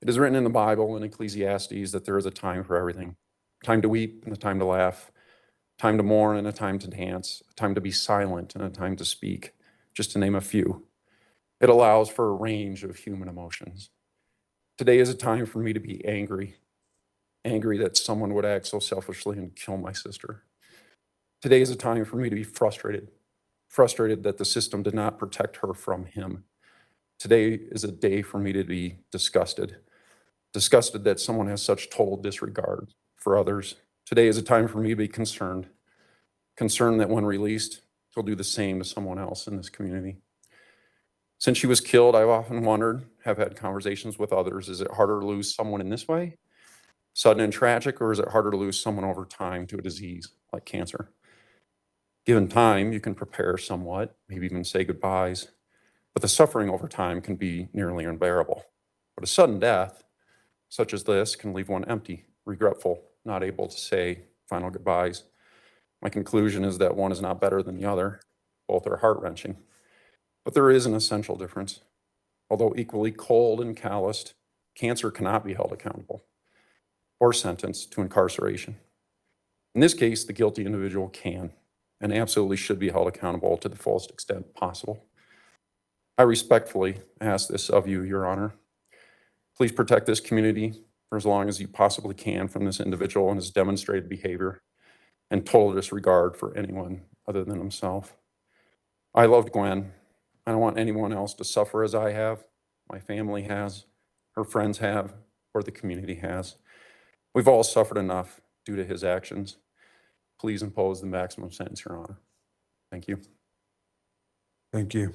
It is written in the Bible in Ecclesiastes that there is a time for everything. Time to weep and a time to laugh. Time to mourn and a time to dance. A time to be silent and a time to speak, just to name a few. It allows for a range of human emotions. Today is a time for me to be angry. Angry that someone would act so selfishly and kill my sister. Today is a time for me to be frustrated. Frustrated that the system did not protect her from him. Today is a day for me to be disgusted. Disgusted that someone has such total disregard for others. Today is a time for me to be concerned. Concerned that when released, he'll do the same to someone else in this community. Since she was killed, I've often wondered, have had conversations with others, is it harder to lose someone in this way, sudden and tragic, or is it harder to lose someone over time to a disease like cancer? Given time, you can prepare somewhat, maybe even say goodbyes, but the suffering over time can be nearly unbearable. But a sudden death, such as this, can leave one empty, regretful, not able to say final goodbyes. My conclusion is that one is not better than the other. Both are heart-wrenching. But there is an essential difference. Although equally cold and calloused, cancer cannot be held accountable or sentenced to incarceration. In this case, the guilty individual can and absolutely should be held accountable to the fullest extent possible. I respectfully ask this of you, Your Honor. Please protect this community for as long as you possibly can from this individual and his demonstrated behavior and total disregard for anyone other than himself. I loved Gwen. I don't want anyone else to suffer as I have, my family has, her friends have, or the community has. We've all suffered enough due to his actions. Please impose the maximum sentence, Your Honor. Thank you. Thank you.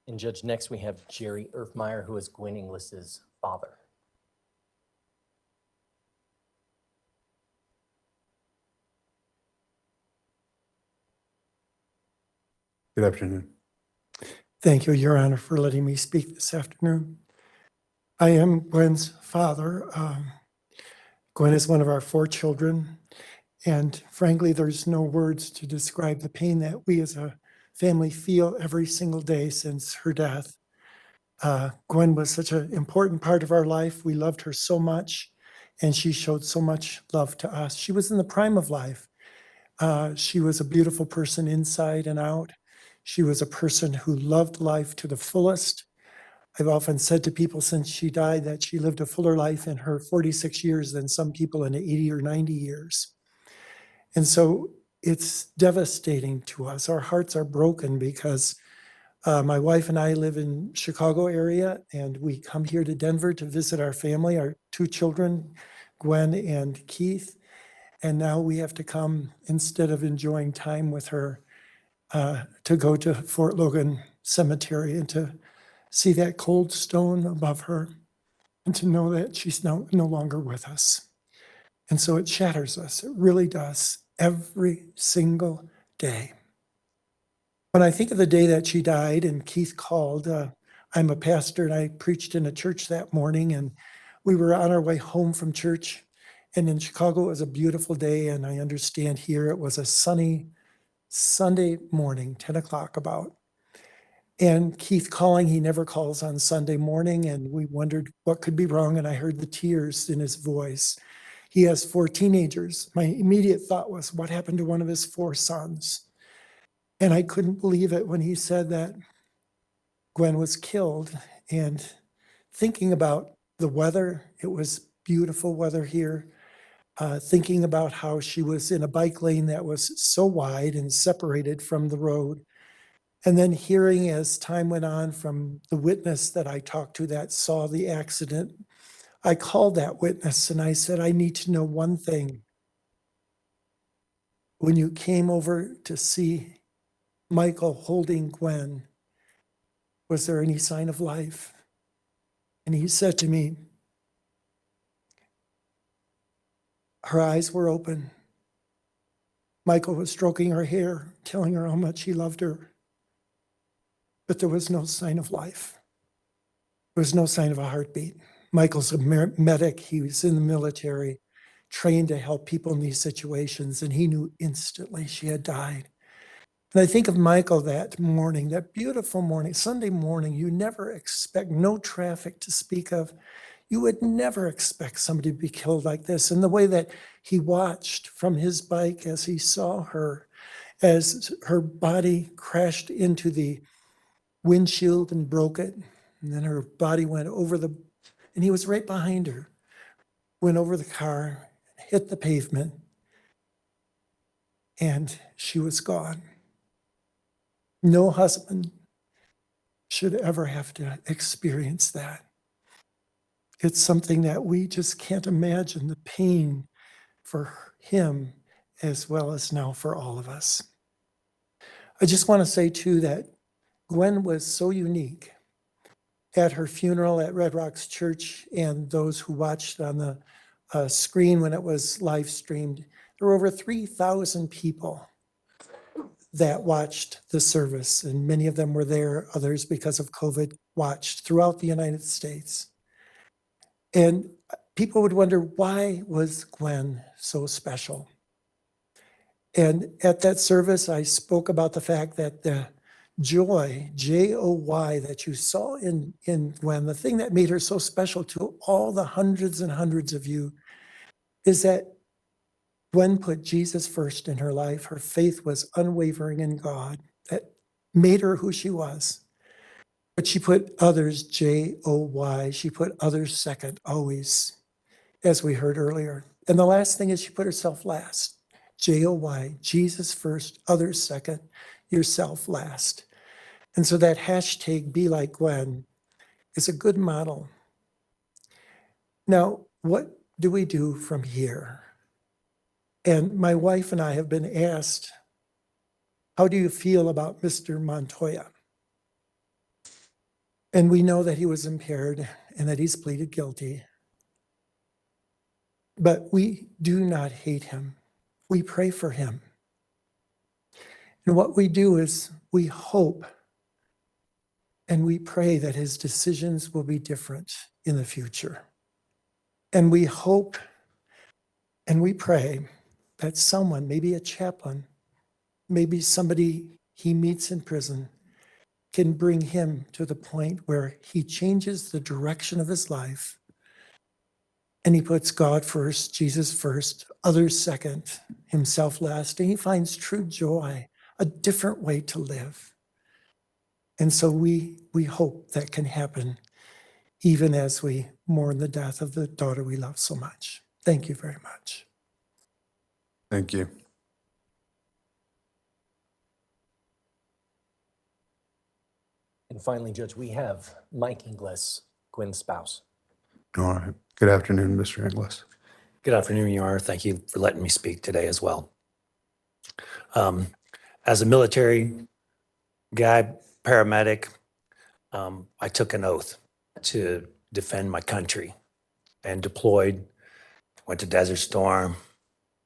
And Judge, next we have Jerry Erfmeyer, who is Gwen Inglis's father. Good afternoon. Thank you, Your Honor, for letting me speak this afternoon. I am Gwen's father. Gwen is one of our 4 children, and frankly, there's no words to describe the pain that we as a family feel every single day since her death. Gwen was such an important part of our life. We loved her so much, and she showed so much love to us. She was in the prime of life. She was a beautiful person inside and out. She was a person who loved life to the fullest. I've often said to people since she died that she lived a fuller life in her 46 years than some people in 80 or 90 years. And so it's devastating to us. Our hearts are broken because my wife and I live in Chicago area, and we come here to Denver to visit our family, our 2 children, Gwen and Keith. And now we have to come, instead of enjoying time with her, to go to Fort Logan Cemetery and to see that cold stone above her and to know that she's no longer with us. And so it shatters us. It really does, every single day. When I think of the day that she died and Keith called, I'm a pastor and I preached in a church that morning, and we were on our way home from church. And in Chicago, it was a beautiful day, and I understand here it was a sunny Sunday morning, 10 o'clock about. And Keith calling, he never calls on Sunday morning, and we wondered what could be wrong, and I heard the tears in his voice. He has 4 teenagers. My immediate thought was, what happened to one of his 4 sons? And I couldn't believe it when he said that Gwen was killed. And thinking about the weather, it was beautiful weather here. Thinking about how she was in a bike lane that was so wide and separated from the road. And then hearing as time went on from the witness that I talked to that saw the accident, I called that witness and I said, I need to know one thing. When you came over to see Michael holding Gwen, was there any sign of life? And he said to me, her eyes were open. Michael was stroking her hair, telling her how much he loved her. But there was no sign of life. There was no sign of a heartbeat. Michael's a medic. He was in the military, trained to help people in these situations, and he knew instantly she had died. And I think of Michael that morning, that beautiful morning, Sunday morning. You never expect, no traffic to speak of. You would never expect somebody to be killed like this. And the way that he watched from his bike as he saw her, as her body crashed into the windshield and broke it. And then her body went over and he was right behind her, went over the car, hit the pavement, and she was gone. No husband should ever have to experience that. It's something that we just can't imagine, the pain for him as well as now for all of us. I just want to say too that Gwen was so unique. At her funeral at Red Rocks Church and those who watched on the screen when it was live streamed, there were over 3,000 people that watched the service, and many of them were there, others because of COVID watched throughout the United States. And people would wonder, why was Gwen so special? And at that service, I spoke about the fact that the joy, J-O-Y, that you saw in Gwen, the thing that made her so special to all the hundreds and hundreds of you, is that Gwen put Jesus first in her life. Her faith was unwavering in God. That made her who she was. But she put others, J-O-Y, she put others second, always, as we heard earlier. And the last thing is she put herself last. J-O-Y, Jesus first, others second, yourself last. And so that hashtag Be Like Gwen is a good model. Now, what do we do from here? And my wife and I have been asked, how do you feel about Mr. Montoya? And we know that he was impaired and that he's pleaded guilty. But we do not hate him. We pray for him. And what we do is we hope and we pray that his decisions will be different in the future. And we hope and we pray that someone, maybe a chaplain, maybe somebody he meets in prison, can bring him to the point where he changes the direction of his life and he puts God first, Jesus first, others second, himself last, and he finds true joy, a different way to live. And so we hope that can happen even as we mourn the death of the daughter we love so much. Thank you very much. Thank you. And finally, Judge, we have Mike Inglis, Gwen's spouse. All right. Good afternoon, Mr. Inglis. Good afternoon, Your Honor. Thank you for letting me speak today as well. As a military guy, paramedic, I took an oath to defend my country and deployed, went to Desert Storm,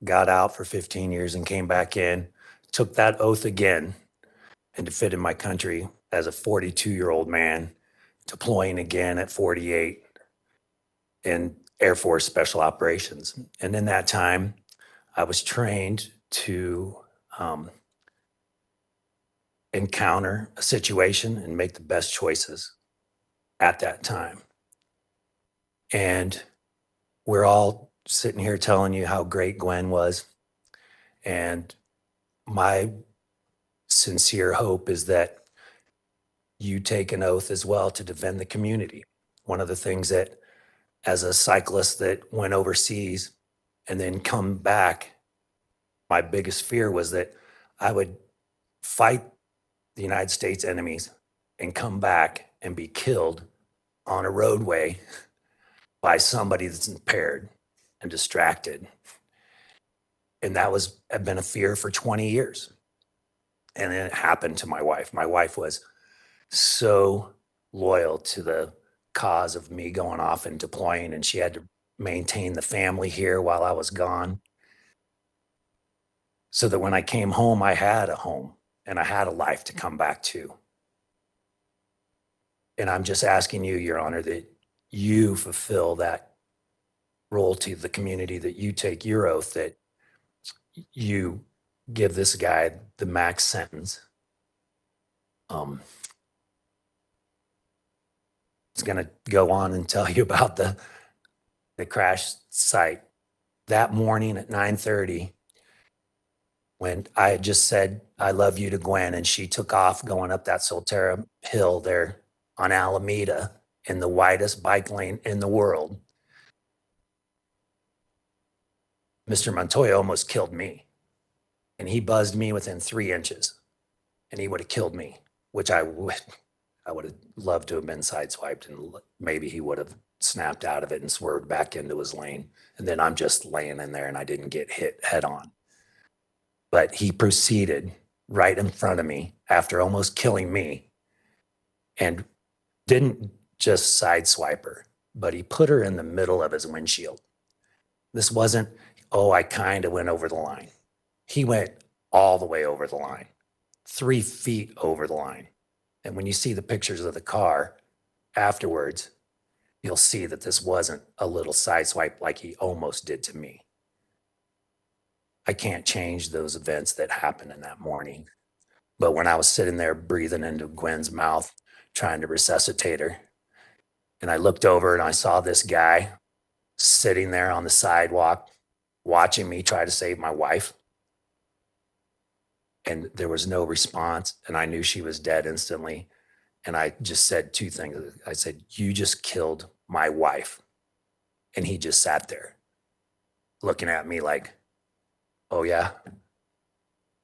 got out for 15 years and came back in, took that oath again and defended my country as a 42-year-old man, deploying again at 48 in Air Force Special Operations. And in that time, I was trained to encounter a situation and make the best choices at that time. And we're all sitting here telling you how great Gwen was. And my sincere hope is that you take an oath as well to defend the community. One of the things that, as a cyclist that went overseas and then come back, my biggest fear was that I would fight the United States enemies and come back and be killed on a roadway by somebody that's impaired and distracted. And that had been a fear for 20 years. And then it happened to my wife. My wife was so loyal to the cause of me going off and deploying, and she had to maintain the family here while I was gone. So that when I came home, I had a home and I had a life to come back to. And I'm just asking you, Your Honor, that you fulfill that role to the community, that you take your oath, that you give this guy the max sentence. It's going to go on and tell you about the crash site. That morning at 9:30, when I had just said, I love you to Gwen, and she took off going up that Solterra hill there on Alameda in the widest bike lane in the world, Mr. Montoya almost killed me. And he buzzed me within 3 inches, and he would have killed me, which I would have loved to have been sideswiped, and maybe he would have snapped out of it and swerved back into his lane. And then I'm just laying in there and I didn't get hit head on. But he proceeded right in front of me after almost killing me and didn't just sideswipe her, but he put her in the middle of his windshield. This wasn't, oh, I kind of went over the line. He went all the way over the line, 3 feet over the line. And when you see the pictures of the car afterwards, you'll see that this wasn't a little sideswipe like he almost did to me. I can't change those events that happened in that morning. But when I was sitting there breathing into Gwen's mouth, trying to resuscitate her, and I looked over and I saw this guy sitting there on the sidewalk, watching me try to save my wife. And there was no response, and I knew she was dead instantly. And I just said 2 things. I said, you just killed my wife. And he just sat there looking at me like, oh yeah?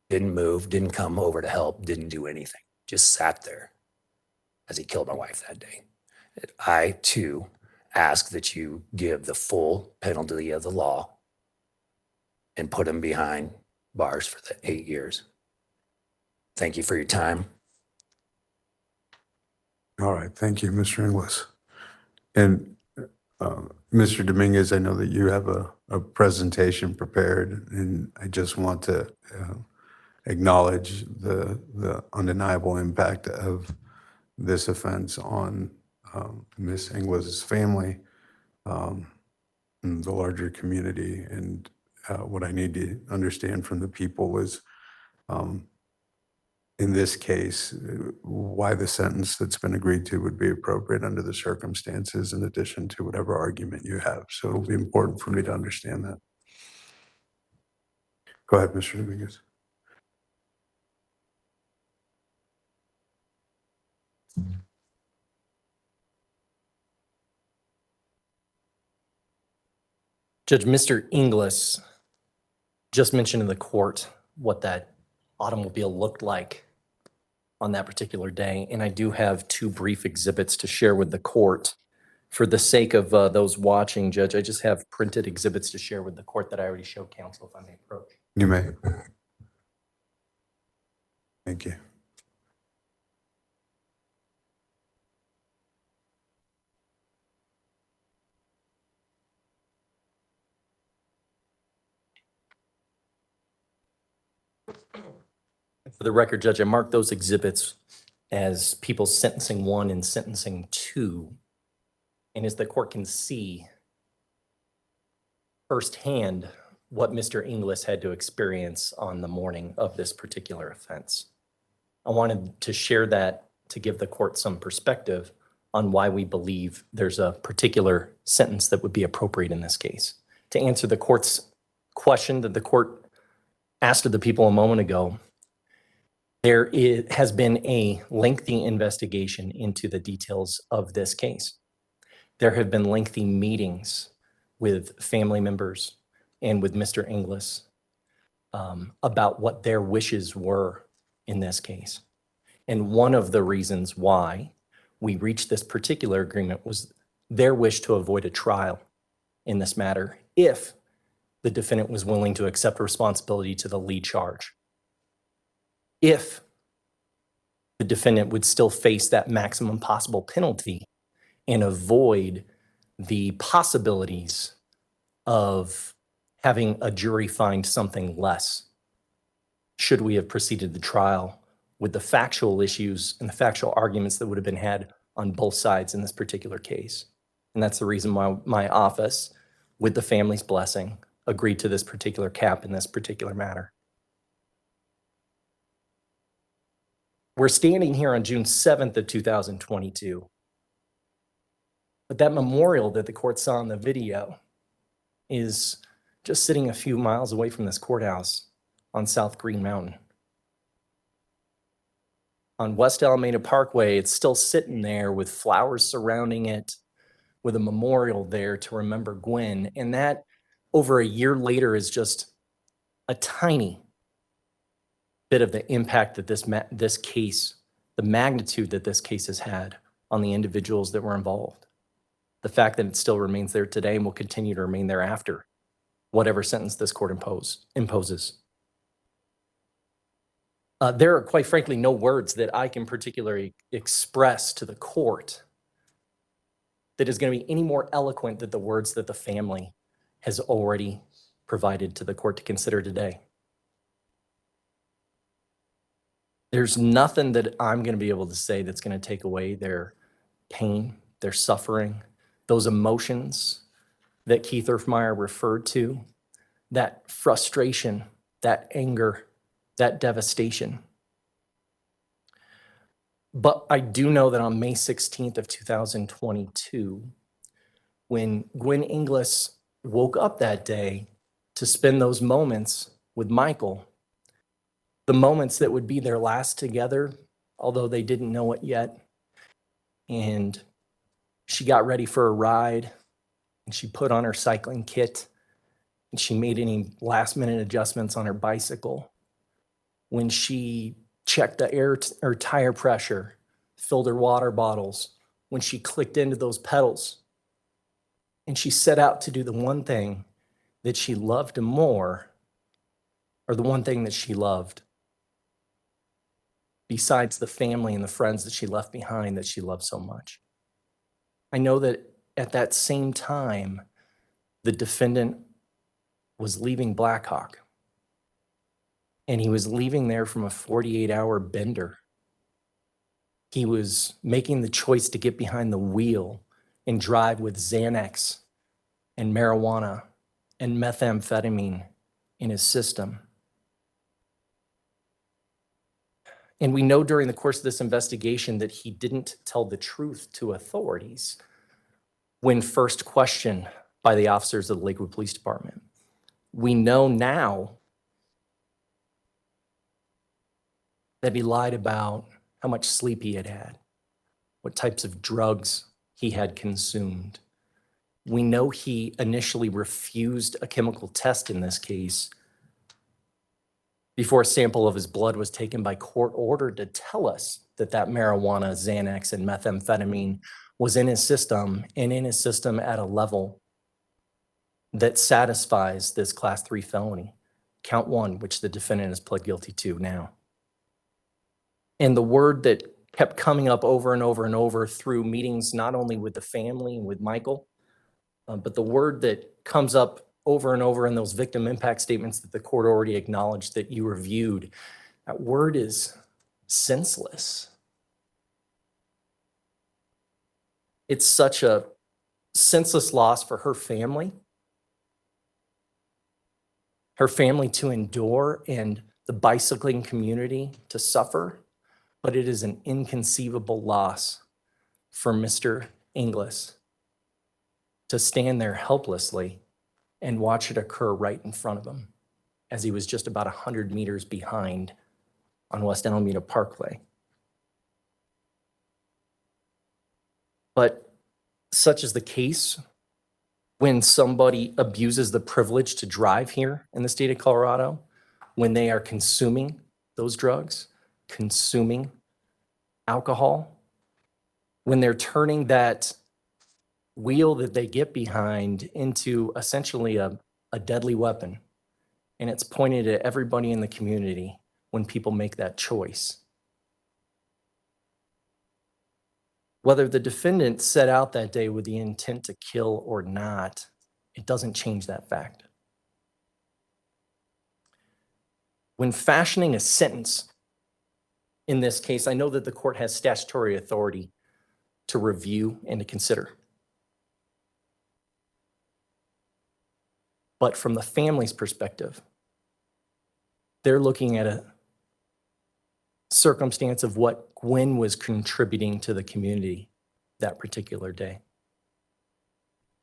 Didn't move, didn't come over to help, didn't do anything. Just sat there as he killed my wife that day. I too ask that you give the full penalty of the law and put him behind bars for the 8 years. Thank you for your time. All right, thank you, Mr. Inglis. And Mr. Dominguez, I know that you have a presentation prepared, and I just want to acknowledge the undeniable impact of this offense on Ms. Inglis's family, and the larger community. And what I need to understand from the people was, in this case, why the sentence that's been agreed to would be appropriate under the circumstances, in addition to whatever argument you have. So it'll be important for me to understand that. Go ahead, Mr. Dominguez. Judge, Mr. Inglis just mentioned in the court what that automobile looked like on that particular day. And I do have 2 brief exhibits to share with the court. For the sake of those watching, Judge, I just have printed exhibits to share with the court that I already showed counsel, if I may approach. You may. Thank you. For the record, Judge, I marked those exhibits as people sentencing 1 and sentencing 2. And as the court can see firsthand what Mr. Inglis had to experience on the morning of this particular offense. I wanted to share that to give the court some perspective on why we believe there's a particular sentence that would be appropriate in this case. To answer the court's question that the court asked of the people a moment ago, has been a lengthy investigation into the details of this case. There have been lengthy meetings with family members and with Mr. Inglis about what their wishes were in this case. And one of the reasons why we reached this particular agreement was their wish to avoid a trial in this matter if the defendant was willing to accept responsibility to the lead charge. If the defendant would still face that maximum possible penalty and avoid the possibilities of having a jury find something less should we have proceeded the trial with the factual issues and the factual arguments that would have been had on both sides in this particular case. And that's the reason why my office, with the family's blessing, agreed to this particular cap in this particular matter. We're standing here on June 7th of 2022. But that memorial that the court saw in the video is just sitting a few miles away from this courthouse on South Green Mountain. On West Alameda Parkway, it's still sitting there with flowers surrounding it, with a memorial there to remember Gwen. And that, over a year later, is just a tiny bit of the impact that this case, the magnitude that this case has had on the individuals that were involved. The fact that it still remains there today and will continue to remain there after whatever sentence this court imposes. There are, quite frankly, no words that I can particularly express to the court that is going to be any more eloquent than the words that the family has already provided to the court to consider today. There's nothing that I'm going to be able to say that's going to take away their pain, their suffering, those emotions that Keith Erfmeyer referred to, that frustration, that anger, that devastation. But I do know that on May 16th of 2022, when Gwen Inglis woke up that day to spend those moments with Michael, the moments that would be their last together, although they didn't know it yet, and she got ready for a ride, and she put on her cycling kit, and she made any last-minute adjustments on her bicycle. When she checked the air or tire pressure, filled her water bottles, when she clicked into those pedals, and she set out to do the one thing that she loved more, or the one thing that she loved, besides the family and the friends that she left behind that she loved so much. I know that at that same time, the defendant was leaving Blackhawk, and he was leaving there from a 48-hour bender. He was making the choice to get behind the wheel and drive with Xanax and marijuana and methamphetamine in his system. And we know during the course of this investigation that he didn't tell the truth to authorities when first questioned by the officers of the Lakewood Police Department. We know now that he lied about how much sleep he had had, what types of drugs he had consumed. We know he initially refused a chemical test in this case before a sample of his blood was taken by court order to tell us that that marijuana, Xanax, and methamphetamine was in his system, and in his system at a level that satisfies this Class 3 felony, count 1, which the defendant has pled guilty to now. And the word that kept coming up over and over and over through meetings, not only with the family and with Michael, but the word that comes up over and over in those victim impact statements that the court already acknowledged that you reviewed, that word is senseless. It's such a senseless loss for her family to endure, and the bicycling community to suffer, but it is an inconceivable loss for Mr. Inglis to stand there helplessly and watch it occur right in front of him as he was just about 100 meters behind on West Alameda Parkway. But such is the case when somebody abuses the privilege to drive here in the state of Colorado, when they are consuming those drugs, consuming alcohol, when they're turning that wheel that they get behind into essentially a deadly weapon. And it's pointed at everybody in the community when people make that choice. Whether the defendant set out that day with the intent to kill or not, it doesn't change that fact. When fashioning a sentence in this case, I know that the court has statutory authority to review and to consider. But from the family's perspective, they're looking at a circumstance of what Gwen was contributing to the community that particular day.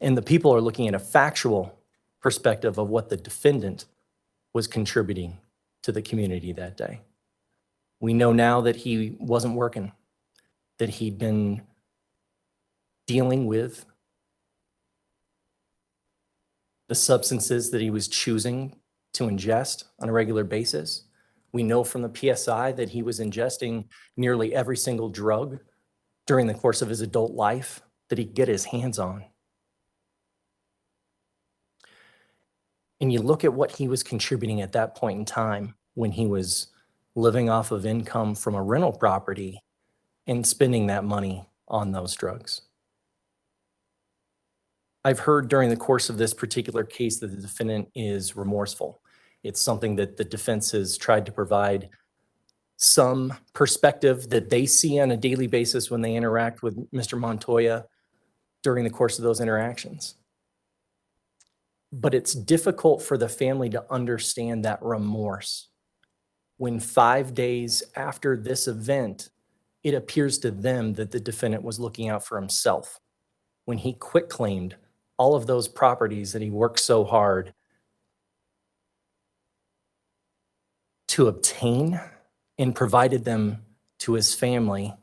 And the people are looking at a factual perspective of what the defendant was contributing to the community that day. We know now that he wasn't working, that he'd been dealing with the substances that he was choosing to ingest on a regular basis. We know from the PSI that he was ingesting nearly every single drug during the course of his adult life that he could get his hands on. And you look at what he was contributing at that point in time when he was living off of income from a rental property and spending that money on those drugs. I've heard during the course of this particular case that the defendant is remorseful. It's something that the defense has tried to provide some perspective that they see on a daily basis when they interact with Mr. Montoya during the course of those interactions. But it's difficult for the family to understand that remorse when 5 days after this event, it appears to them that the defendant was looking out for himself when he quitclaimed all of those properties that he worked so hard to obtain and provided them to his family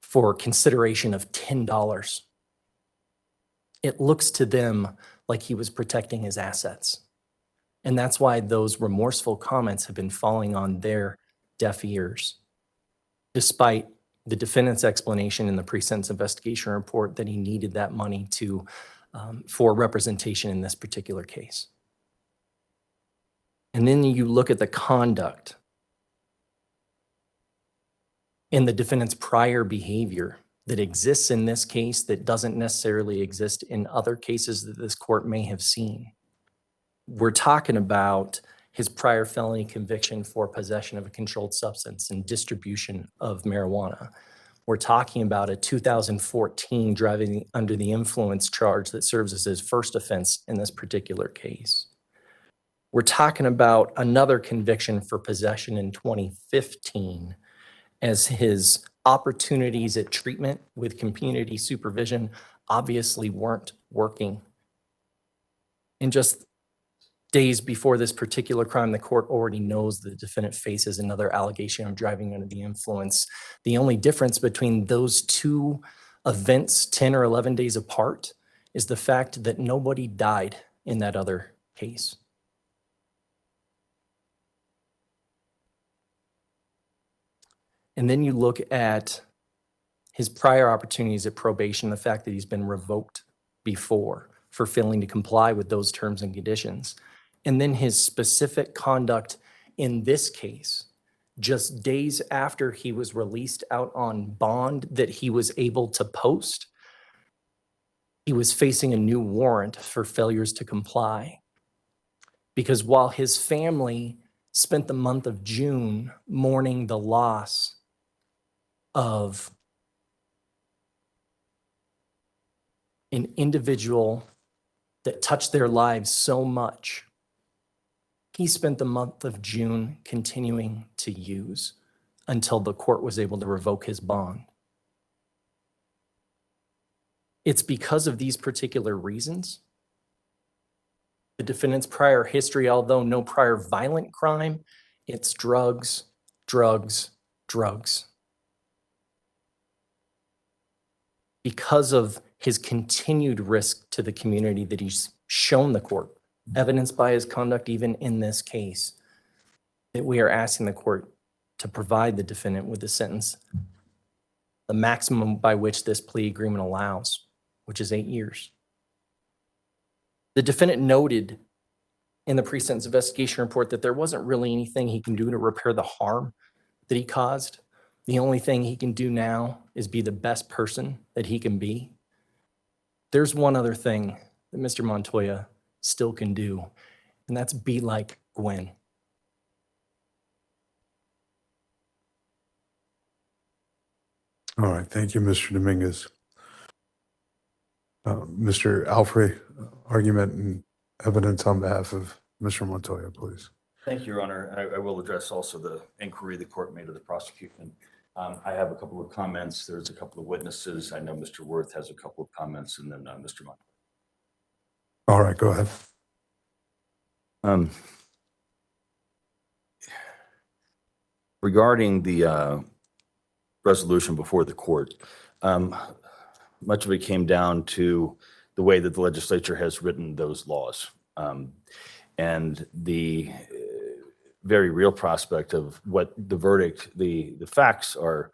for consideration of $10. It looks to them like he was protecting his assets. And that's why those remorseful comments have been falling on their deaf ears, despite the defendant's explanation in the pre-sentence investigation report that he needed that money to for representation in this particular case. And then you look at the conduct and the defendant's prior behavior that exists in this case that doesn't necessarily exist in other cases that this court may have seen. We're talking about his prior felony conviction for possession of a controlled substance and distribution of marijuana. We're talking about a 2014 driving under the influence charge that serves as his first offense in this particular case. We're talking about another conviction for possession in 2015 as his opportunities at treatment with community supervision obviously weren't working. And just days before this particular crime, the court already knows the defendant faces another allegation of driving under the influence. The only difference between those two events, 10 or 11 days apart, is the fact that nobody died in that other case. And then you look at his prior opportunities at probation, the fact that he's been revoked before for failing to comply with those terms and conditions. And then his specific conduct in this case, just days after he was released out on bond that he was able to post, he was facing a new warrant for failures to comply. Because while his family spent the month of June mourning the loss of an individual that touched their lives so much, he spent the month of June continuing to use until the court was able to revoke his bond. It's because of these particular reasons. The defendant's prior history, although no prior violent crime, it's drugs, drugs, drugs. Because of his continued risk to the community that he's shown the court, evidenced by his conduct even in this case, that we are asking the court to provide the defendant with a sentence, the maximum by which this plea agreement allows, which is 8 years. The defendant noted in the pre-sentence investigation report that there wasn't really anything he can do to repair the harm that he caused. The only thing he can do now is be the best person that he can be. There's one other thing that Mr. Montoya still can do, and that's be like Gwen. All right, thank you, Mr. Dominguez. Mr. Alfrey, argument and evidence on behalf of Mr. Montoya, please. Thank you, Your Honor. I will address also the inquiry the court made of the prosecution. I have a couple of comments. There's a couple of witnesses. I know Mr. Worth has a couple of comments, and then Mr. Montoya. All right, go ahead. Regarding the resolution before the court, much of it came down to the way that the legislature has written those laws. And the very real prospect of what the verdict, the facts are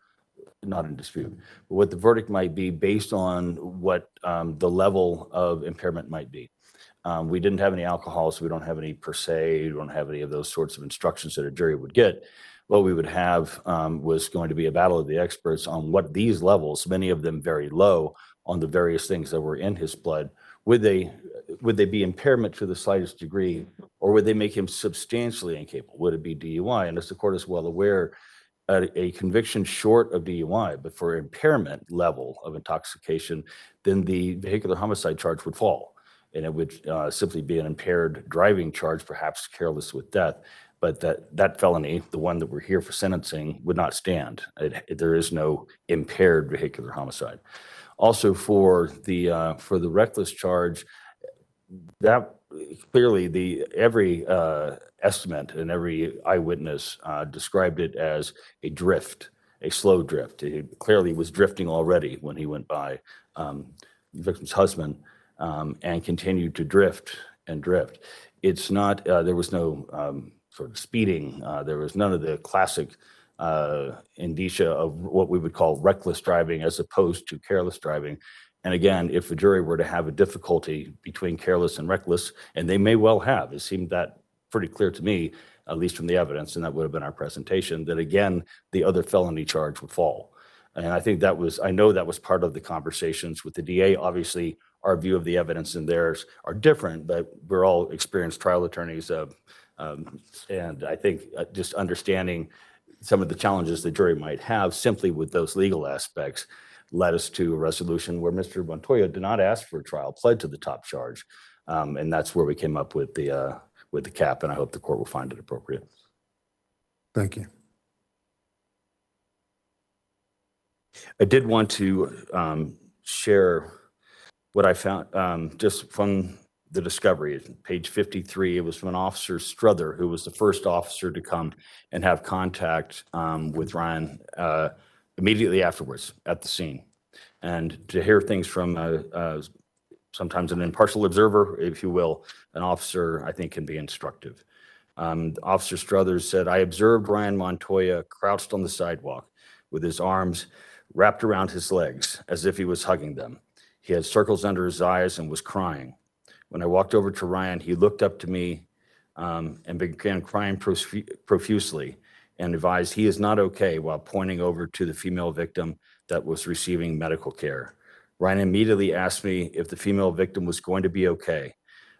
not in dispute, but what the verdict might be based on what the level of impairment might be. We didn't have any alcohol, so we don't have any per se, we don't have any of those sorts of instructions that a jury would get. What we would have was going to be a battle of the experts on what these levels, many of them very low, on the various things that were in his blood, would they be impairment to the slightest degree, or would they make him substantially incapable? Would it be DUI? And as the court is well aware, a conviction short of DUI, but for impairment level of intoxication, then the vehicular homicide charge would fall. And it would simply be an impaired driving charge, perhaps careless with death. But that felony, the one that we're here for sentencing, would not stand. There is no impaired vehicular homicide. Also, for the reckless charge, that clearly every estimate and every eyewitness described it as a drift, a slow drift. He clearly was drifting already when he went by the victim's husband and continued to drift and drift. It's not, there was no sort of speeding. There was none of the classic indicia of what we would call reckless driving as opposed to careless driving. And again, if a jury were to have a difficulty between careless and reckless, and they may well have, it seemed that pretty clear to me, at least from the evidence, and that would have been our presentation, that again, the other felony charge would fall. And I think that was, I know that was part of the conversations with the DA. Obviously, our view of the evidence and theirs are different, but we're all experienced trial attorneys. And I think just understanding some of the challenges the jury might have simply with those legal aspects led us to a resolution where Mr. Montoya did not ask for a trial, pled to the top charge. And that's where we came up with the cap, and I hope the court will find it appropriate. Thank you. I did want to share what I found just from the discovery. Page 53, it was from an officer, Struther, who was the first officer to come and have contact with Ryan immediately afterwards at the scene. And to hear things from sometimes an impartial observer, if you will, an officer, I think can be instructive. Officer Struthers said, "I observed Ryan Montoya crouched on the sidewalk with his arms wrapped around his legs as if he was hugging them. He had circles under his eyes and was crying. When I walked over to Ryan, he looked up to me and began crying profusely and advised he is not okay while pointing over to the female victim that was receiving medical care. Ryan immediately asked me if the female victim was going to be okay.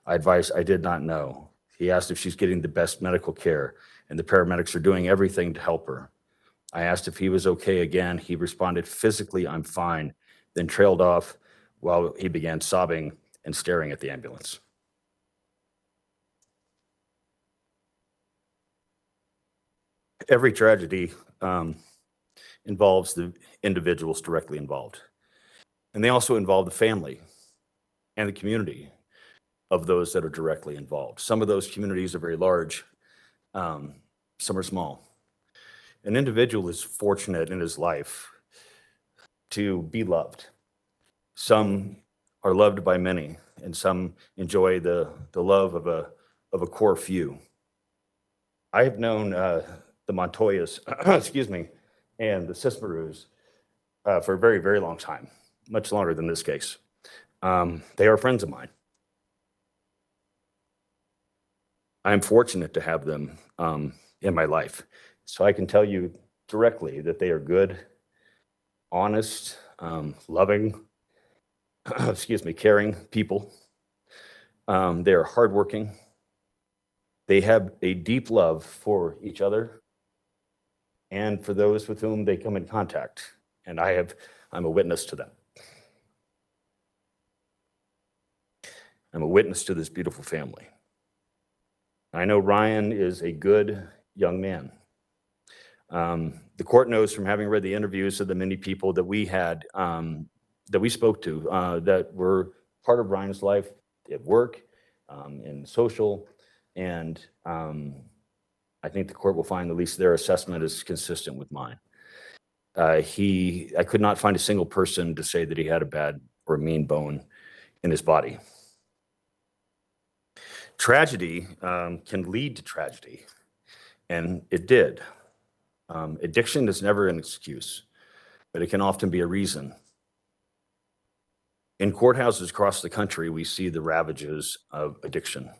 I advised I did not know. He asked if she's getting the best medical care, and the paramedics are doing everything to help her. I asked if he was okay again. He responded, physically, I'm fine, then trailed off while he began sobbing and staring at the ambulance." every tragedy involves the individuals directly involved. And they also involve the family and the community of those that are directly involved. Some of those communities are very large, some are small. An individual is fortunate in his life to be loved. Some are loved by many, and some enjoy the love of a core few. I have known the Montoyas, excuse me, and the Sismarus for a very, very long time, much longer than this case. They are friends of mine. I'm fortunate to have them in my life. So I can tell you directly that they are good, honest, loving, excuse me, caring people. They are hardworking. They have a deep love for each other and for those with whom they come in contact. And I'm a witness to them. I'm a witness to this beautiful family. I know Ryan is a good young man. The court knows from having read the interviews of the many people that we had, that we spoke to, that were part of Ryan's life at work, in social, and I think the court will find at least their assessment is consistent with mine. I could not find a single person to say that he had a bad or mean bone in his body. Tragedy can lead to tragedy, and it did. Addiction is never an excuse, but it can often be a reason. In courthouses across the country, we see the ravages of addiction.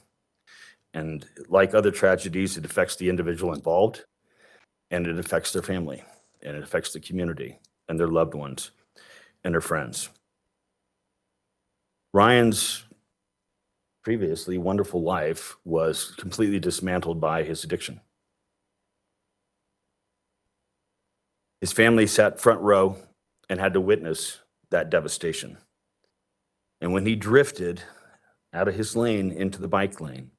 And like other tragedies, it affects the individual involved, and it affects their family, and it affects the community and their loved ones and their friends. Ryan's previously wonderful life was completely dismantled by his addiction. His family sat front row and had to witness that devastation. And when he drifted out of his lane into the bike lane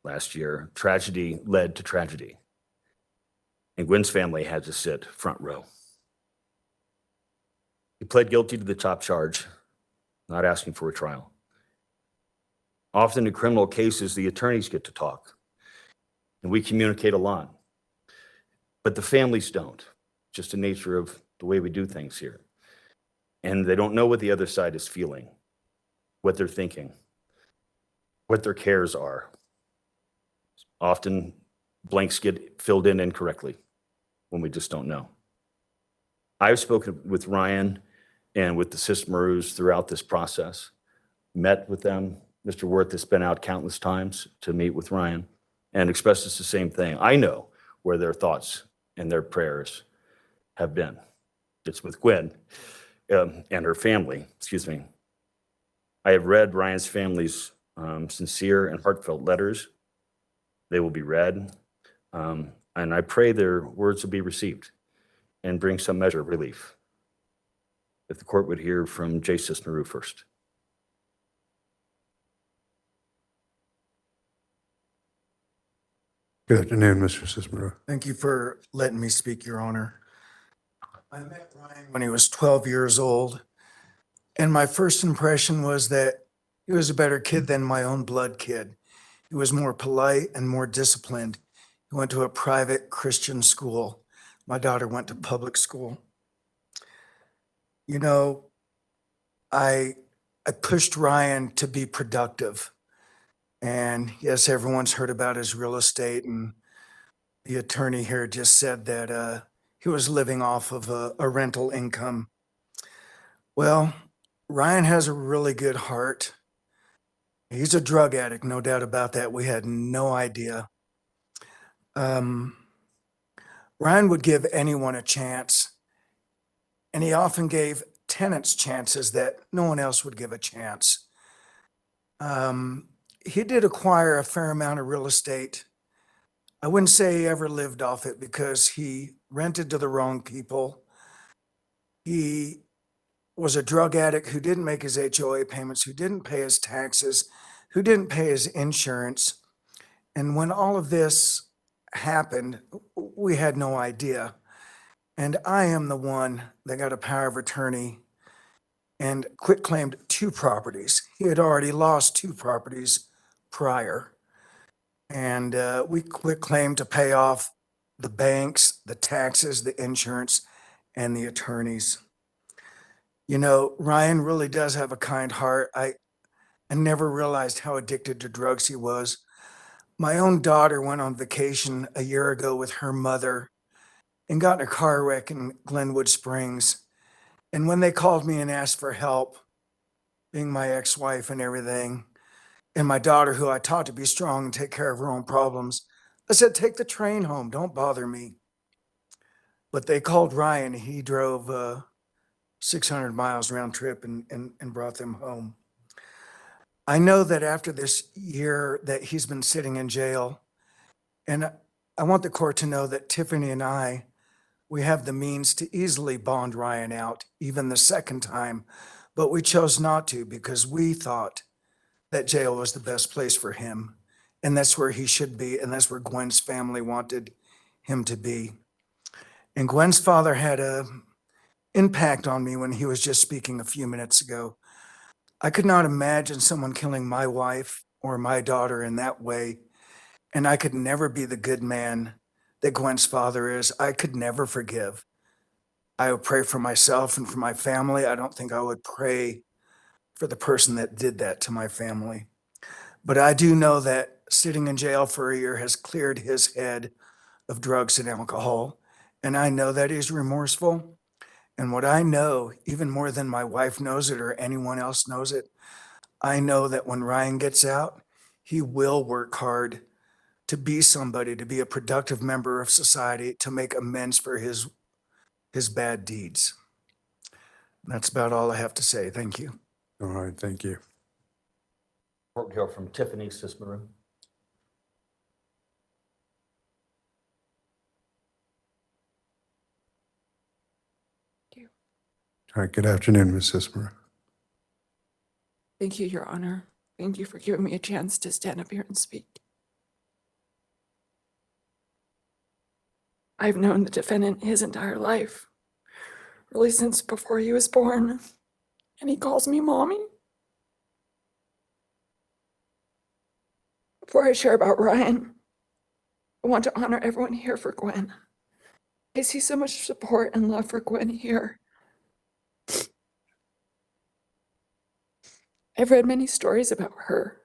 last year, tragedy led to tragedy. And Gwen's family had to sit front row. He pled guilty to the top charge, not asking for a trial. Often in criminal cases, the attorneys get to talk, and we communicate a lot. But the families don't, just the nature of the way we do things here. And they don't know what the other side is feeling, what they're thinking, what their cares are. Often blanks get filled in incorrectly when we just don't know. I've spoken with Ryan and with the Sismarus throughout this process, met with them. Mr. Worth has been out countless times to meet with Ryan and expresses the same thing. I know where their thoughts and their prayers have been. It's with Gwen and her family, excuse me. I have read Ryan's family's sincere and heartfelt letters. They will be read, and I pray their words will be received and bring some measure of relief. If the court would hear from Jay Sismaru first. Good afternoon, Mr. Sismaru. Thank you for letting me speak, Your Honor. I met Ryan when he was 12 years old, and my first impression was that he was a better kid than my own blood kid. He was more polite and more disciplined. He went to a private Christian school. My daughter went to public school. You know, I pushed Ryan to be productive. And yes, everyone's heard about his real estate, and the attorney here just said that he was living off of a rental income. Well, Ryan has a really good heart. He's a drug addict, no doubt about that. We had no idea. Ryan would give anyone a chance, and he often gave tenants chances that no one else would give a chance. He did acquire a fair amount of real estate. I wouldn't say he ever lived off it because he rented to the wrong people. He was a drug addict who didn't make his HOA payments, who didn't pay his taxes, who didn't pay his insurance. And when all of this happened, we had no idea. And I am the one that got a power of attorney and quitclaimed 2 properties. He had already lost 2 properties prior. And we quitclaimed to pay off the banks, the taxes, the insurance, and the attorneys. You know, Ryan really does have a kind heart. I never realized how addicted to drugs he was. My own daughter went on vacation a year ago with her mother and got in a car wreck in Glenwood Springs. And when they called me and asked for help, being my ex-wife and everything, and my daughter, who I taught to be strong and take care of her own problems, I said, take the train home, don't bother me. But they called Ryan, he drove 600 miles round trip and brought them home. I know that after this year that he's been sitting in jail, and I want the court to know that Tiffany and I, we have the means to easily bond Ryan out, even the second time, but we chose not to because we thought that jail was the best place for him. And that's where he should be, and that's where Gwen's family wanted him to be. And Gwen's father had an impact on me when he was just speaking a few minutes ago. I could not imagine someone killing my wife or my daughter in that way, and I could never be the good man that Gwen's father is. I could never forgive. I would pray for myself and for my family. I don't think I would pray for the person that did that to my family. But I do know that sitting in jail for a year has cleared his head of drugs and alcohol, and I know that he's remorseful. And what I know, even more than my wife knows it or anyone else knows it, I know that when Ryan gets out, he will work hard to be somebody, to be a productive member of society, to make amends for his bad deeds. That's about all I have to say. Thank you. All right, thank you. Court will hear from Tiffany Sismaru. All right, good afternoon, Ms. Sismaru. Thank you, Your Honor. Thank you for giving me a chance to stand up here and speak. I've known the defendant his entire life, really since before he was born, and he calls me mommy. Before I share about Ryan, I want to honor everyone here for Gwen. I see so much support and love for Gwen here. I've read many stories about her.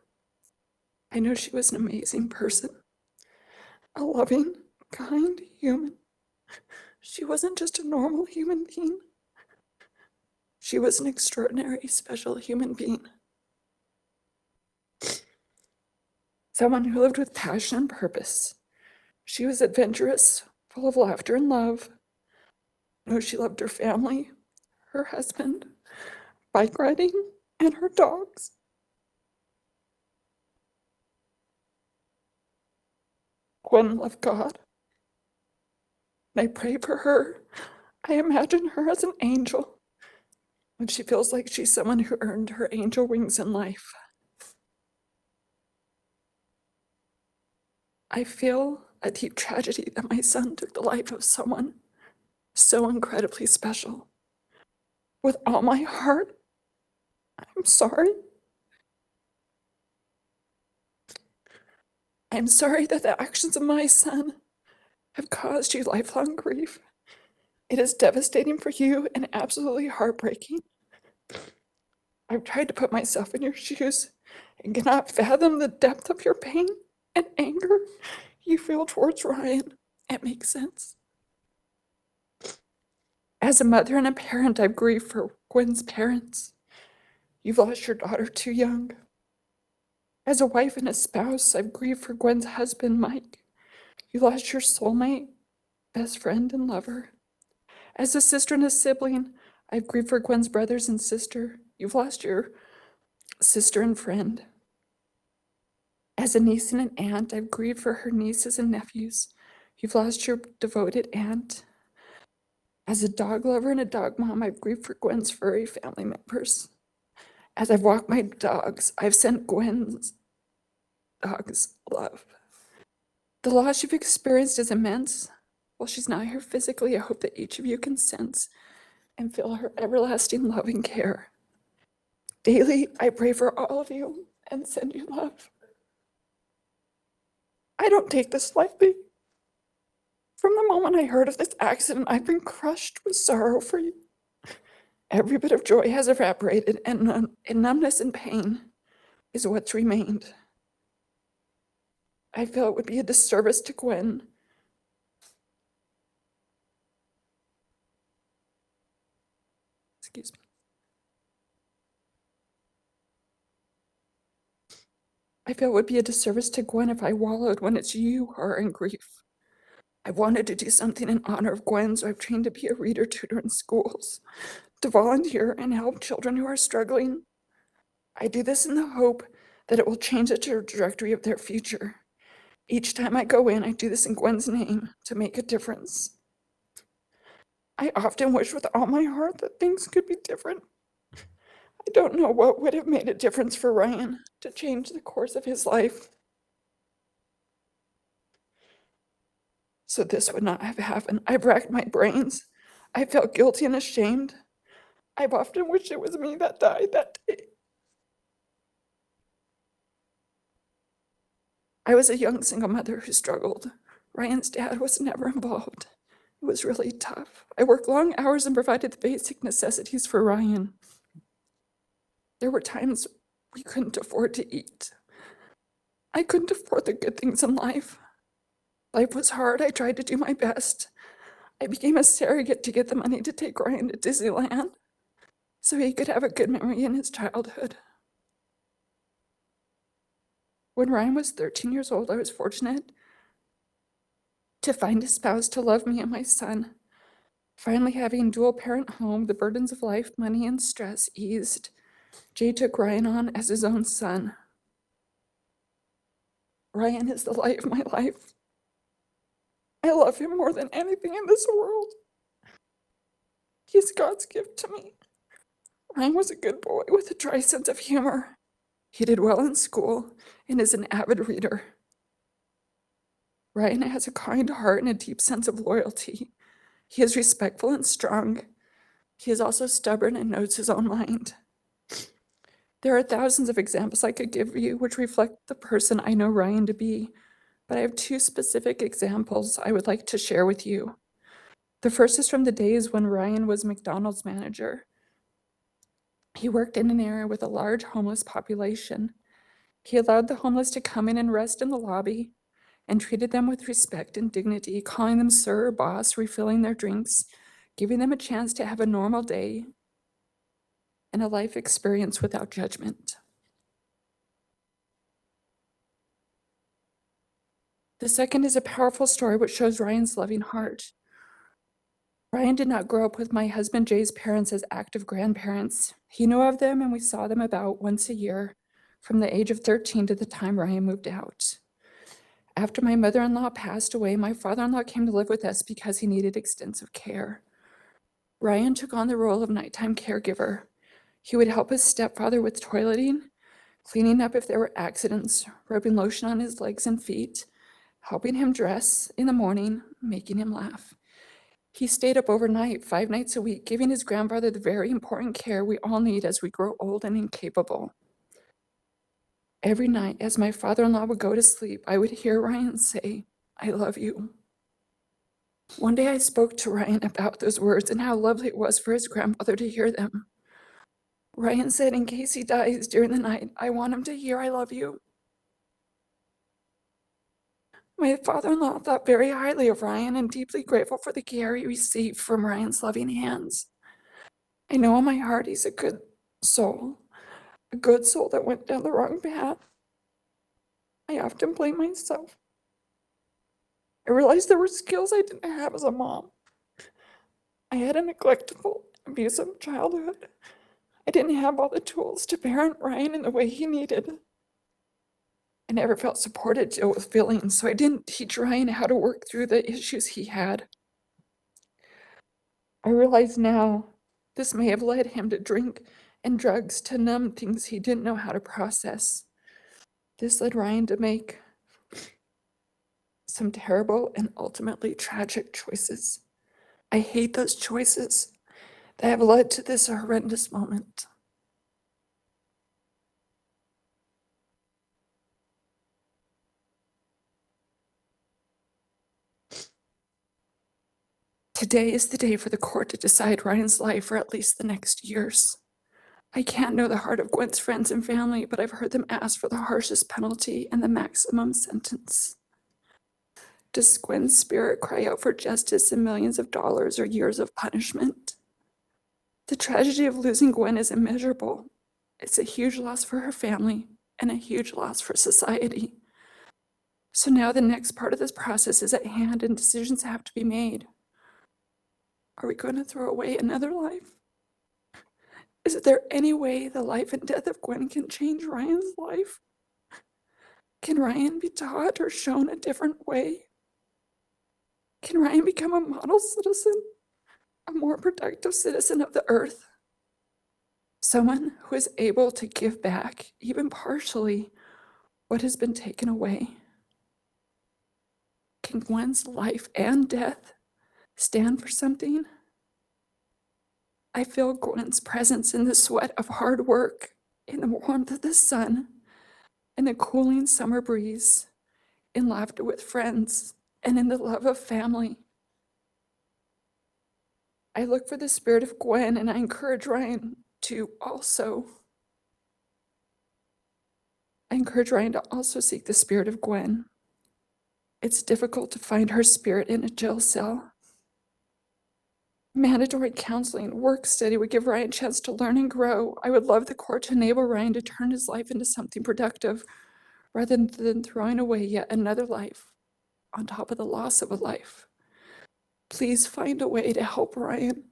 I know she was an amazing person, a loving, kind human. She wasn't just a normal human being. She was an extraordinary, special human being. Someone who lived with passion and purpose. She was adventurous, full of laughter and love. I know she loved her family, her husband, bike riding, and her dogs. Gwen loved God. And I pray for her. I imagine her as an angel. And she feels like she's someone who earned her angel wings in life. I feel a deep tragedy that my son took the life of someone so incredibly special. With all my heart, I'm sorry. I'm sorry that the actions of my son have caused you lifelong grief. It is devastating for you and absolutely heartbreaking. I've tried to put myself in your shoes and cannot fathom the depth of your pain and anger you feel towards Ryan. It makes sense. As a mother and a parent, I've grieved for Gwen's parents. You've lost your daughter too young. As a wife and a spouse, I've grieved for Gwen's husband, Mike. You lost your soulmate, best friend, and lover. As a sister and a sibling, I've grieved for Gwen's brothers and sister. You've lost your sister and friend. As a niece and an aunt, I've grieved for her nieces and nephews. You've lost your devoted aunt. As a dog lover and a dog mom, I've grieved for Gwen's furry family members. As I've walked my dogs, I've sent Gwen's dogs love. The loss you've experienced is immense. While she's not here physically, I hope that each of you can sense and feel her everlasting love and care. Daily, I pray for all of you and send you love. I don't take this lightly. From the moment I heard of this accident, I've been crushed with sorrow for you. Every bit of joy has evaporated, and numbness and pain is what's remained. I feel it would be a disservice to Gwen excuse me. I feel it would be a disservice to Gwen if I wallowed when it's you who are in grief. I wanted to do something in honor of Gwen, so I've trained to be a reader tutor in schools, to volunteer and help children who are struggling. I do this in the hope that it will change the trajectory of their future. Each time I go in, I do this in Gwen's name to make a difference. I often wish with all my heart that things could be different. I don't know what would have made a difference for Ryan to change the course of his life, so this would not have happened. I've racked my brains. I felt guilty and ashamed. I've often wished it was me that died that day. I was a young single mother who struggled. Ryan's dad was never involved. It was really tough. I worked long hours and provided the basic necessities for Ryan. There were times we couldn't afford to eat. I couldn't afford the good things in life. Life was hard. I tried to do my best. I became a surrogate to get the money to take Ryan to Disneyland so he could have a good memory in his childhood. When Ryan was 13 years old, I was fortunate to find a spouse to love me and my son. Finally having a dual parent home, the burdens of life, money, and stress eased. Jay took Ryan on as his own son. Ryan is the light of my life. I love him more than anything in this world. He's God's gift to me. Ryan was a good boy with a dry sense of humor. He did well in school and is an avid reader. Ryan has a kind heart and a deep sense of loyalty. He is respectful and strong. He is also stubborn and knows his own mind. There are thousands of examples I could give you which reflect the person I know Ryan to be, but I have two specific examples I would like to share with you. The first is from the days when Ryan was McDonald's manager. He worked in an area with a large homeless population. He allowed the homeless to come in and rest in the lobby and treated them with respect and dignity, calling them sir or boss, refilling their drinks, giving them a chance to have a normal day and a life experience without judgment. The second is a powerful story which shows Ryan's loving heart. Ryan did not grow up with my husband Jay's parents as active grandparents. He knew of them and we saw them about once a year from the age of 13 to the time Ryan moved out. After my mother-in-law passed away, my father-in-law came to live with us because he needed extensive care. Ryan took on the role of nighttime caregiver. He would help his stepfather with toileting, cleaning up if there were accidents, rubbing lotion on his legs and feet, helping him dress in the morning, making him laugh. He stayed up overnight, 5 nights a week, giving his grandfather the very important care we all need as we grow old and incapable. Every night, as my father-in-law would go to sleep, I would hear Ryan say, "I love you." One day I spoke to Ryan about those words and how lovely it was for his grandfather to hear them. Ryan said, in case he dies during the night, I want him to hear I love you. My father-in-law thought very highly of Ryan and deeply grateful for the care he received from Ryan's loving hands. I know in my heart he's a good soul that went down the wrong path. I often blame myself. I realized there were skills I didn't have as a mom. I had a neglectful, abusive childhood. I didn't have all the tools to parent Ryan in the way he needed. I never felt supported to deal with feelings, so I didn't teach Ryan how to work through the issues he had. I realize now this may have led him to drink and drugs to numb things he didn't know how to process. This led Ryan to make some terrible and ultimately tragic choices. I hate those choices that have led to this horrendous moment. Today is the day for the court to decide Ryan's life for at least the next years. I can't know the heart of Gwen's friends and family, but I've heard them ask for the harshest penalty and the maximum sentence. Does Gwen's spirit cry out for justice and millions of dollars or years of punishment? The tragedy of losing Gwen is immeasurable. It's a huge loss for her family and a huge loss for society. So now the next part of this process is at hand and decisions have to be made. Are we going to throw away another life? Is there any way the life and death of Gwen can change Ryan's life? Can Ryan be taught or shown a different way? Can Ryan become a model citizen, a more productive citizen of the earth? Someone who is able to give back, even partially, what has been taken away. Can Gwen's life and death stand for something? I feel Gwen's presence in the sweat of hard work, in the warmth of the sun, in the cooling summer breeze, in laughter with friends, and in the love of family. I look for the spirit of Gwen, and I encourage Ryan to also seek the spirit of Gwen. It's difficult to find her spirit in a jail cell. Mandatory counseling, work study would give Ryan a chance to learn and grow. I would love the court to enable Ryan to turn his life into something productive rather than throwing away yet another life on top of the loss of a life. Please find a way to help Ryan.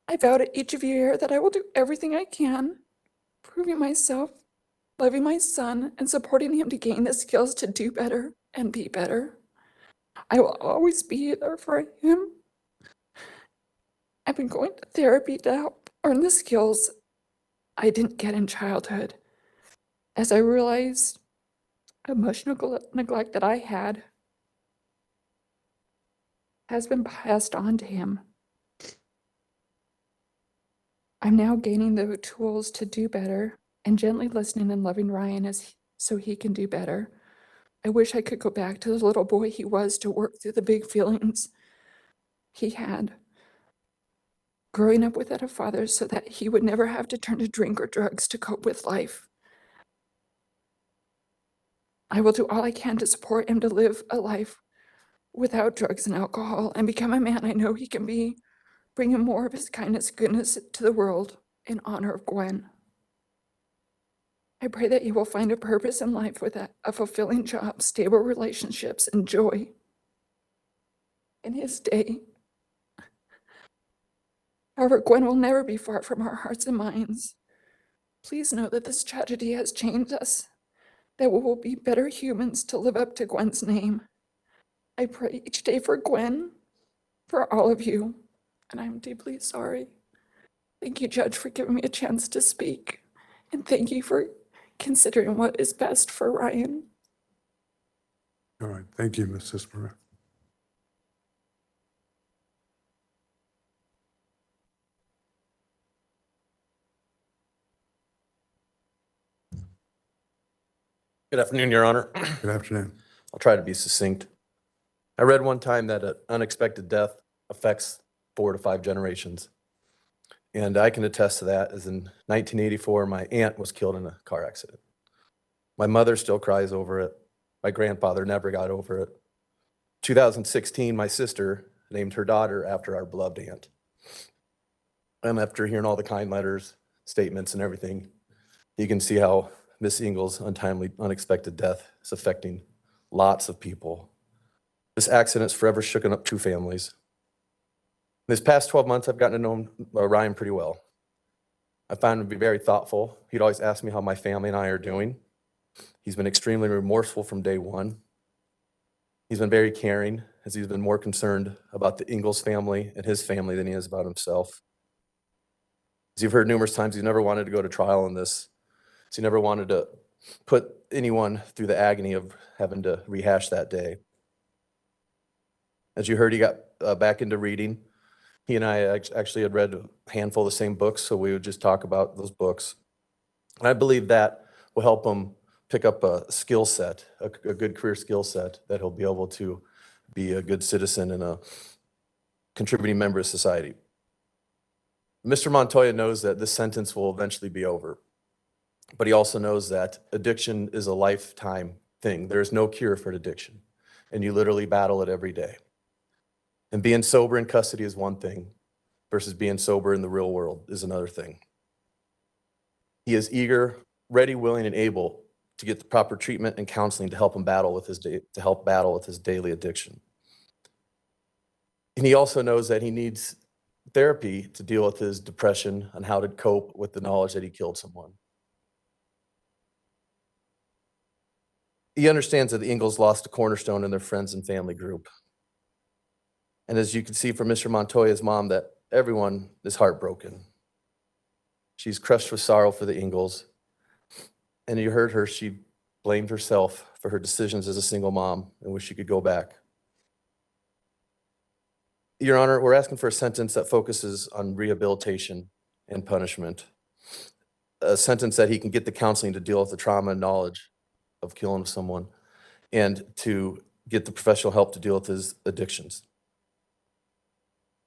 I vow to each of you here that I will do everything I can, proving myself, loving my son, and supporting him to gain the skills to do better and be better. I will always be there for him. I've been going to therapy to help learn the skills I didn't get in childhood. As I realized emotional neglect that I had has been passed on to him. I'm now gaining the tools to do better and gently listening and loving Ryan so he can do better. I wish I could go back to the little boy he was to work through the big feelings he had growing up without a father so that he would never have to turn to drink or drugs to cope with life. I will do all I can to support him to live a life without drugs and alcohol and become a man I know he can be, bringing more of his kindness and goodness to the world in honor of Gwen. I pray that he will find a purpose in life with a fulfilling job, stable relationships, and joy in his day. However, Gwen will never be far from our hearts and minds. Please know that this tragedy has changed us, that we will be better humans to live up to Gwen's name. I pray each day for Gwen, for all of you, and I'm deeply sorry. Thank you, Judge, for giving me a chance to speak, and thank you for considering what is best for Ryan. All right, thank you, Mrs. Maria. Good afternoon, Your Honor. Good afternoon. I'll try to be succinct. I read one time that an unexpected death affects 4 to 5 generations. And I can attest to that, as in 1984, my aunt was killed in a car accident. My mother still cries over it. My grandfather never got over it. 2016, my sister named her daughter after our beloved aunt. And after hearing all the kind letters, statements, and everything, you can see how Miss Inglis' untimely, unexpected death is affecting lots of people. This accident's forever shooken up 2 families. This past 12 months, I've gotten to know Ryan pretty well. I found him to be very thoughtful. He'd always ask me how my family and I are doing. He's been extremely remorseful from day one. He's been very caring, as he's been more concerned about the Inglis family and his family than he is about himself. As you've heard numerous times, he's never wanted to go to trial on this. So he never wanted to put anyone through the agony of having to rehash that day. As you heard, he got back into reading. He and I actually had read a handful of the same books, so we would just talk about those books. And I believe that will help him pick up a skill set, a good career skill set that he'll be able to be a good citizen and a contributing member of society. Mr. Montoya knows that this sentence will eventually be over, but he also knows that addiction is a lifetime thing. There is no cure for addiction, and you literally battle it every day. And being sober in custody is one thing versus being sober in the real world is another thing. He is eager, ready, willing, and able to get the proper treatment and counseling to help him battle with his daily addiction. And he also knows that he needs therapy to deal with his depression and how to cope with the knowledge that he killed someone. He understands that the Ingles lost a cornerstone in their friends and family group. And as you can see from Mr. Montoya's mom, that everyone is heartbroken. She's crushed with sorrow for the Ingles. And you heard her, she blamed herself for her decisions as a single mom and wish she could go back. Your Honor, we're asking for a sentence that focuses on rehabilitation and punishment. A sentence that he can get the counseling to deal with the trauma and knowledge of killing someone and to get the professional help to deal with his addictions.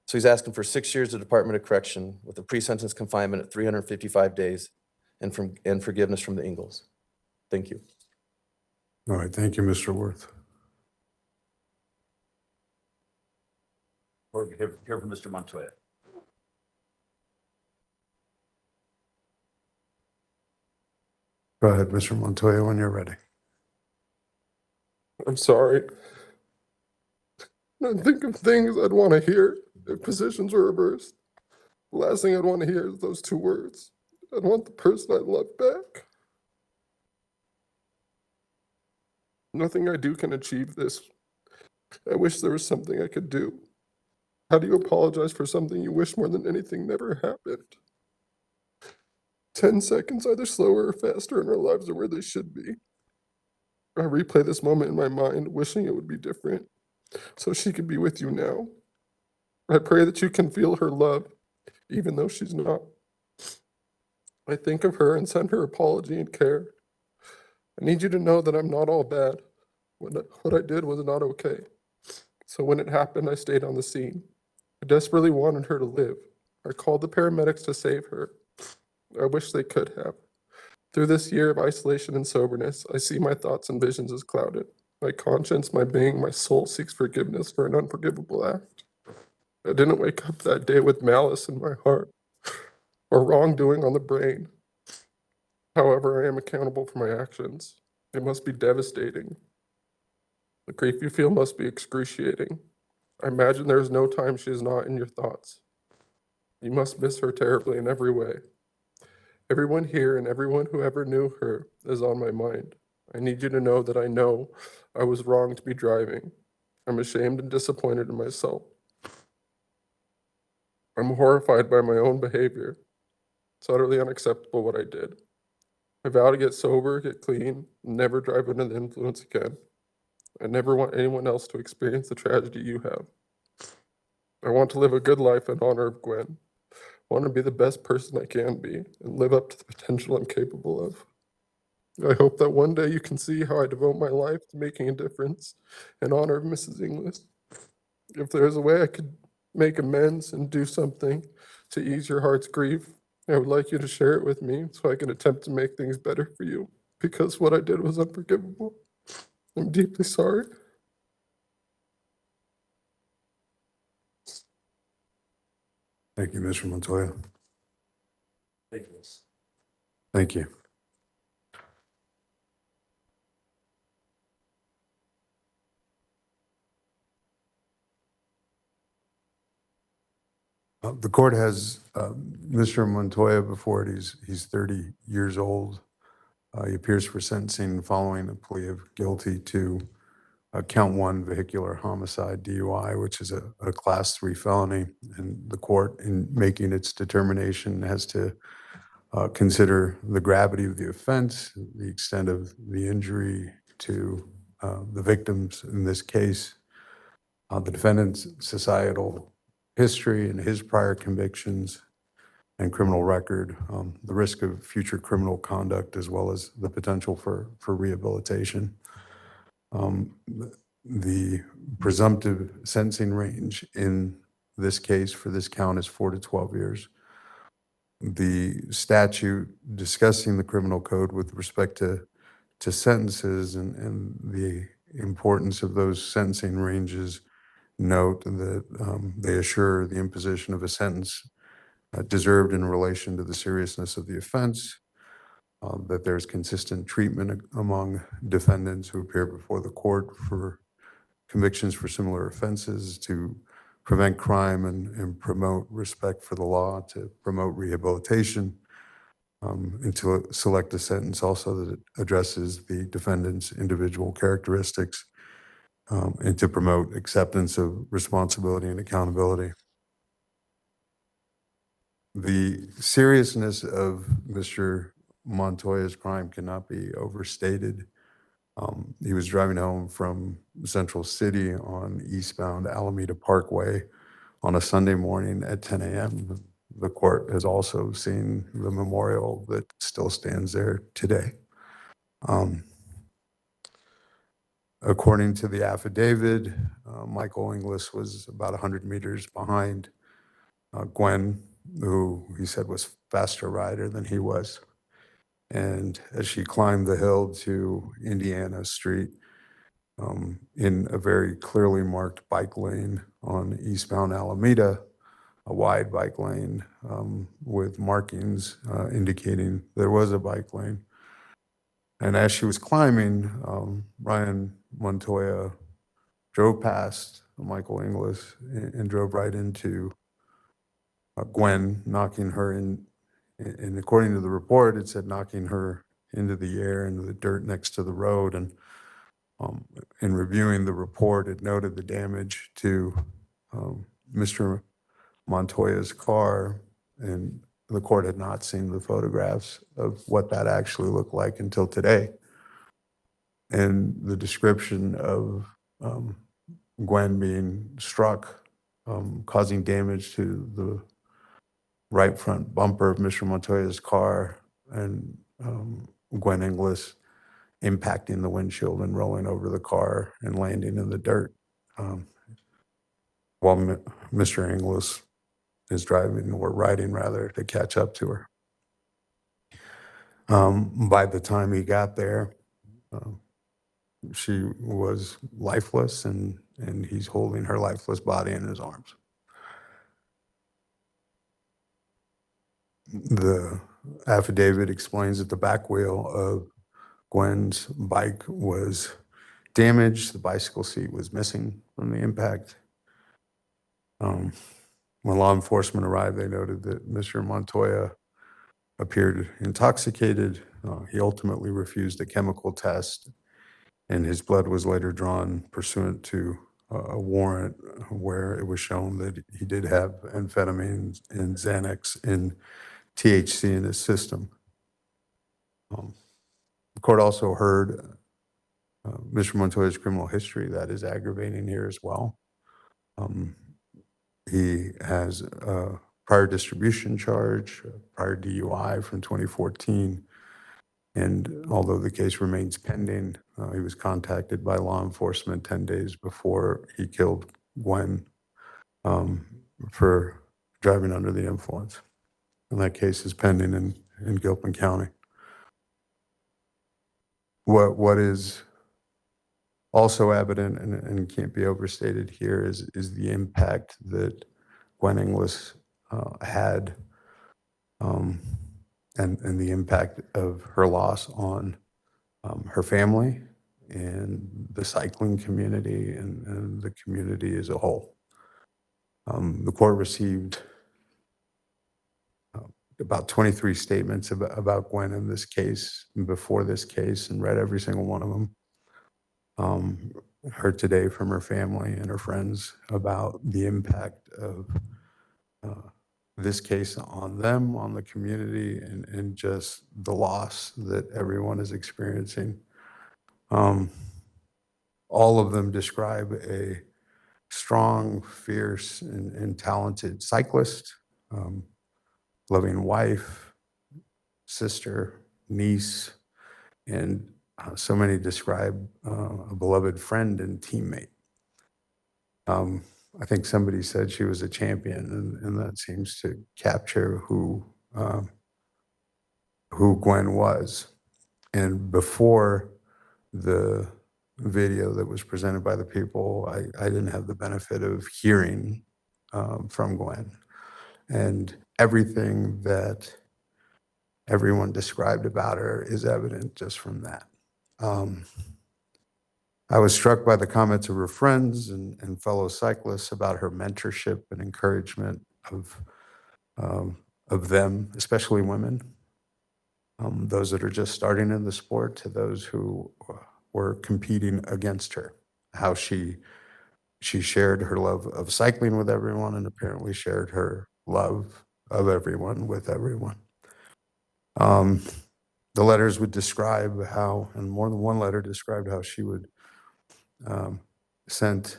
So he's asking for 6 years of Department of Correction with a pre-sentence confinement at 355 days and forgiveness from the Ingles. Thank you. All right, thank you, Mr. Worth. Or hear from Mr. Montoya. Go ahead, Mr. Montoya, when you're ready. I'm sorry. I think of things I'd want to hear if positions were reversed. The last thing I'd want to hear is those two words. I'd want the person I love back. Nothing I do can achieve this. I wish there was something I could do. How do you apologize for something you wish more than anything never happened? 10 seconds, either slower or faster, in our lives are where they should be. I replay this moment in my mind, wishing it would be different, so she could be with you now. I pray that you can feel her love, even though she's not. I think of her and send her apology and care. I need you to know that I'm not all bad. What I did was not okay. So when it happened, I stayed on the scene. I desperately wanted her to live. I called the paramedics to save her. I wish they could have. Through this year of isolation and soberness, I see my thoughts and visions as clouded. My conscience, my being, my soul seeks forgiveness for an unforgivable act. I didn't wake up that day with malice in my heart or wrongdoing on the brain. However, I am accountable for my actions. It must be devastating. The grief you feel must be excruciating. I imagine there is no time she is not in your thoughts. You must miss her terribly in every way. Everyone here and everyone who ever knew her is on my mind. I need you to know that I know I was wrong to be driving. I'm ashamed and disappointed in myself. I'm horrified by my own behavior. It's utterly unacceptable what I did. I vow to get sober, get clean, and never drive under the influence again. I never want anyone else to experience the tragedy you have. I want to live a good life in honor of Gwen. I want to be the best person I can be and live up to the potential I'm capable of. I hope that one day you can see how I devote my life to making a difference in honor of Mrs. Inglis. If there's a way I could make amends and do something to ease your heart's grief, I would like you to share it with me so I can attempt to make things better for you, because what I did was unforgivable. I'm deeply sorry. Thank you, Mr. Montoya. Thank you. Thank you. The court has Mr. Montoya before it. He's 30 years old. He appears for sentencing following a plea of guilty to count 1 vehicular homicide DUI, which is a class 3 felony. And the court, in making its determination, has to consider the gravity of the offense, the extent of the injury to the victims in this case, the defendant's societal history and his prior convictions and criminal record, the risk of future criminal conduct, as well as the potential for rehabilitation. The presumptive sentencing range in this case for this count is 4 to 12 years. The statute discussing the criminal code with respect to sentences and the importance of those sentencing ranges note that they assure the imposition of a sentence deserved in relation to the seriousness of the offense, that there's consistent treatment among defendants who appear before the court for convictions for similar offenses, to prevent crime and promote respect for the law, to promote rehabilitation, and to select a sentence also that addresses the defendant's individual characteristics, and to promote acceptance of responsibility and accountability. The seriousness of Mr. Montoya's crime cannot be overstated. He was driving home from Central City on eastbound Alameda Parkway on a Sunday morning at 10 a.m. The court has also seen the memorial that still stands there today. According to the affidavit, Michael Inglis was about 100 meters behind Gwen, who he said was faster rider than he was. And as she climbed the hill to Indiana Street, in a very clearly marked bike lane on eastbound Alameda, a wide bike lane with markings indicating there was a bike lane. And as she was climbing, Ryan Montoya drove past Michael Inglis and drove right into Gwen, knocking her in. And according to the report, it said knocking her into the air, into the dirt next to the road. And in reviewing the report, it noted the damage to Mr. Montoya's car, and the court had not seen the photographs of what that actually looked like until today. And the description of Gwen being struck, causing damage to the right front bumper of Mr. Montoya's car, and Gwen Inglis impacting the windshield and rolling over the car and landing in the dirt, while Mr. Inglis is driving, or riding rather, to catch up to her. By the time he got there, she was lifeless, and he's holding her lifeless body in his arms. The affidavit explains that the back wheel of Gwen's bike was damaged. The bicycle seat was missing from the impact. When law enforcement arrived, they noted that Mr. Montoya appeared intoxicated. He ultimately refused a chemical test, and his blood was later drawn pursuant to a warrant where it was shown that he did have amphetamines and Xanax and THC in his system. The court also heard Mr. Montoya's criminal history. That is aggravating here as well. He has a prior distribution charge, a prior DUI from 2014. And although the case remains pending, he was contacted by law enforcement 10 days before he killed Gwen for driving under the influence. And that case is pending in Gilpin County. What is also evident and can't be overstated here is the impact that Gwen Inglis had, and the impact of her loss on her family and the cycling community and the community as a whole. The court received about 23 statements about Gwen in this case, before this case, and read every single one of them. Heard today from her family and her friends about the impact of this case on them, on the community, and just the loss that everyone is experiencing. All of them describe a strong, fierce, and talented cyclist, loving wife, sister, niece, and so many describe a beloved friend and teammate. I think somebody said she was a champion, and that seems to capture who Gwen was. And before the video that was presented by the people, I didn't have the benefit of hearing from Gwen. And everything that everyone described about her is evident just from that. I was struck by the comments of her friends and fellow cyclists about her mentorship and encouragement of them, especially women, those that are just starting in the sport to those who were competing against her, how she shared her love of cycling with everyone and apparently shared her love of everyone with everyone. The letters would describe how, and more than one letter described how she would send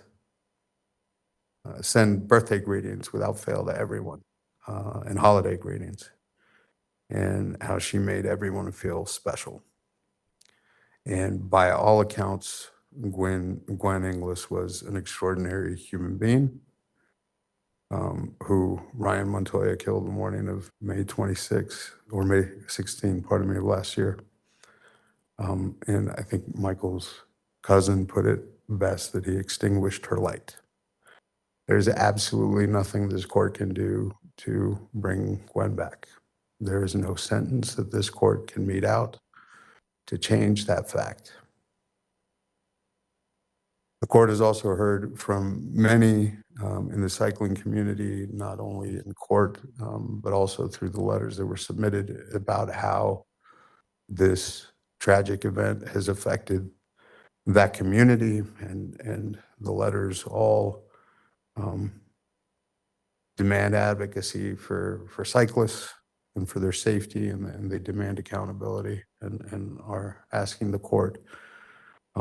birthday greetings without fail to everyone, and holiday greetings, and how she made everyone feel special. And by all accounts, Gwen Inglis was an extraordinary human being who Ryan Montoya killed the morning of May 26, or May 16, pardon me, of last year. And I think Michael's cousin put it best, that he extinguished her light. There's absolutely nothing this court can do to bring Gwen back. There is no sentence that this court can mete out to change that fact. The court has also heard from many in the cycling community, not only in court, but also through the letters that were submitted, about how this tragic event has affected that community, and the letters all demand advocacy for cyclists and for their safety, and they demand accountability, and are asking the court,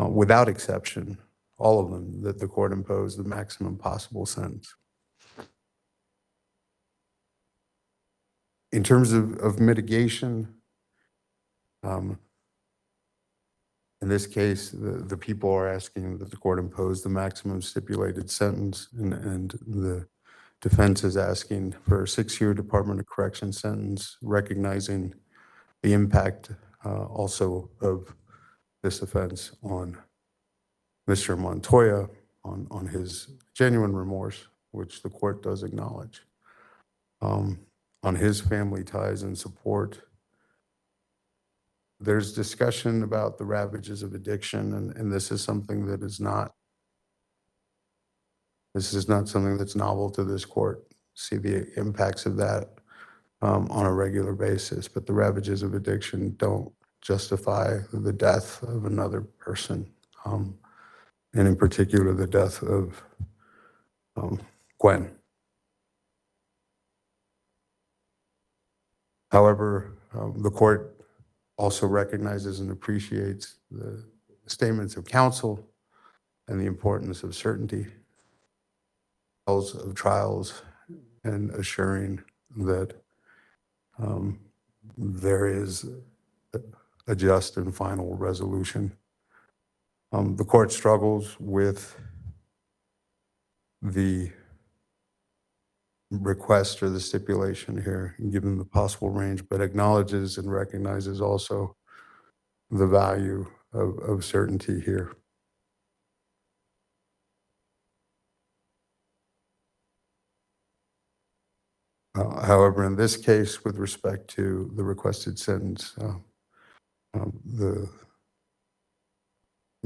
without exception, all of them, that the court impose the maximum possible sentence. In terms of mitigation, in this case, the people are asking that the court impose the maximum stipulated sentence, and the defense is asking for a 6-year Department of Corrections sentence, recognizing the impact also of this offense on Mr. Montoya, on his genuine remorse, which the court does acknowledge, on his family ties and support. There's discussion about the ravages of addiction, and this is something that is not something that's novel to this court. See the impacts of that on a regular basis, but the ravages of addiction don't justify the death of another person, and in particular, the death of Gwen. However, the court also recognizes and appreciates the statements of counsel and the importance of certainty of trials, and assuring that there is a just and final resolution. The court struggles with the request or the stipulation here, given the possible range, but acknowledges and recognizes also the value of certainty here. However, in this case, with respect to the requested sentence,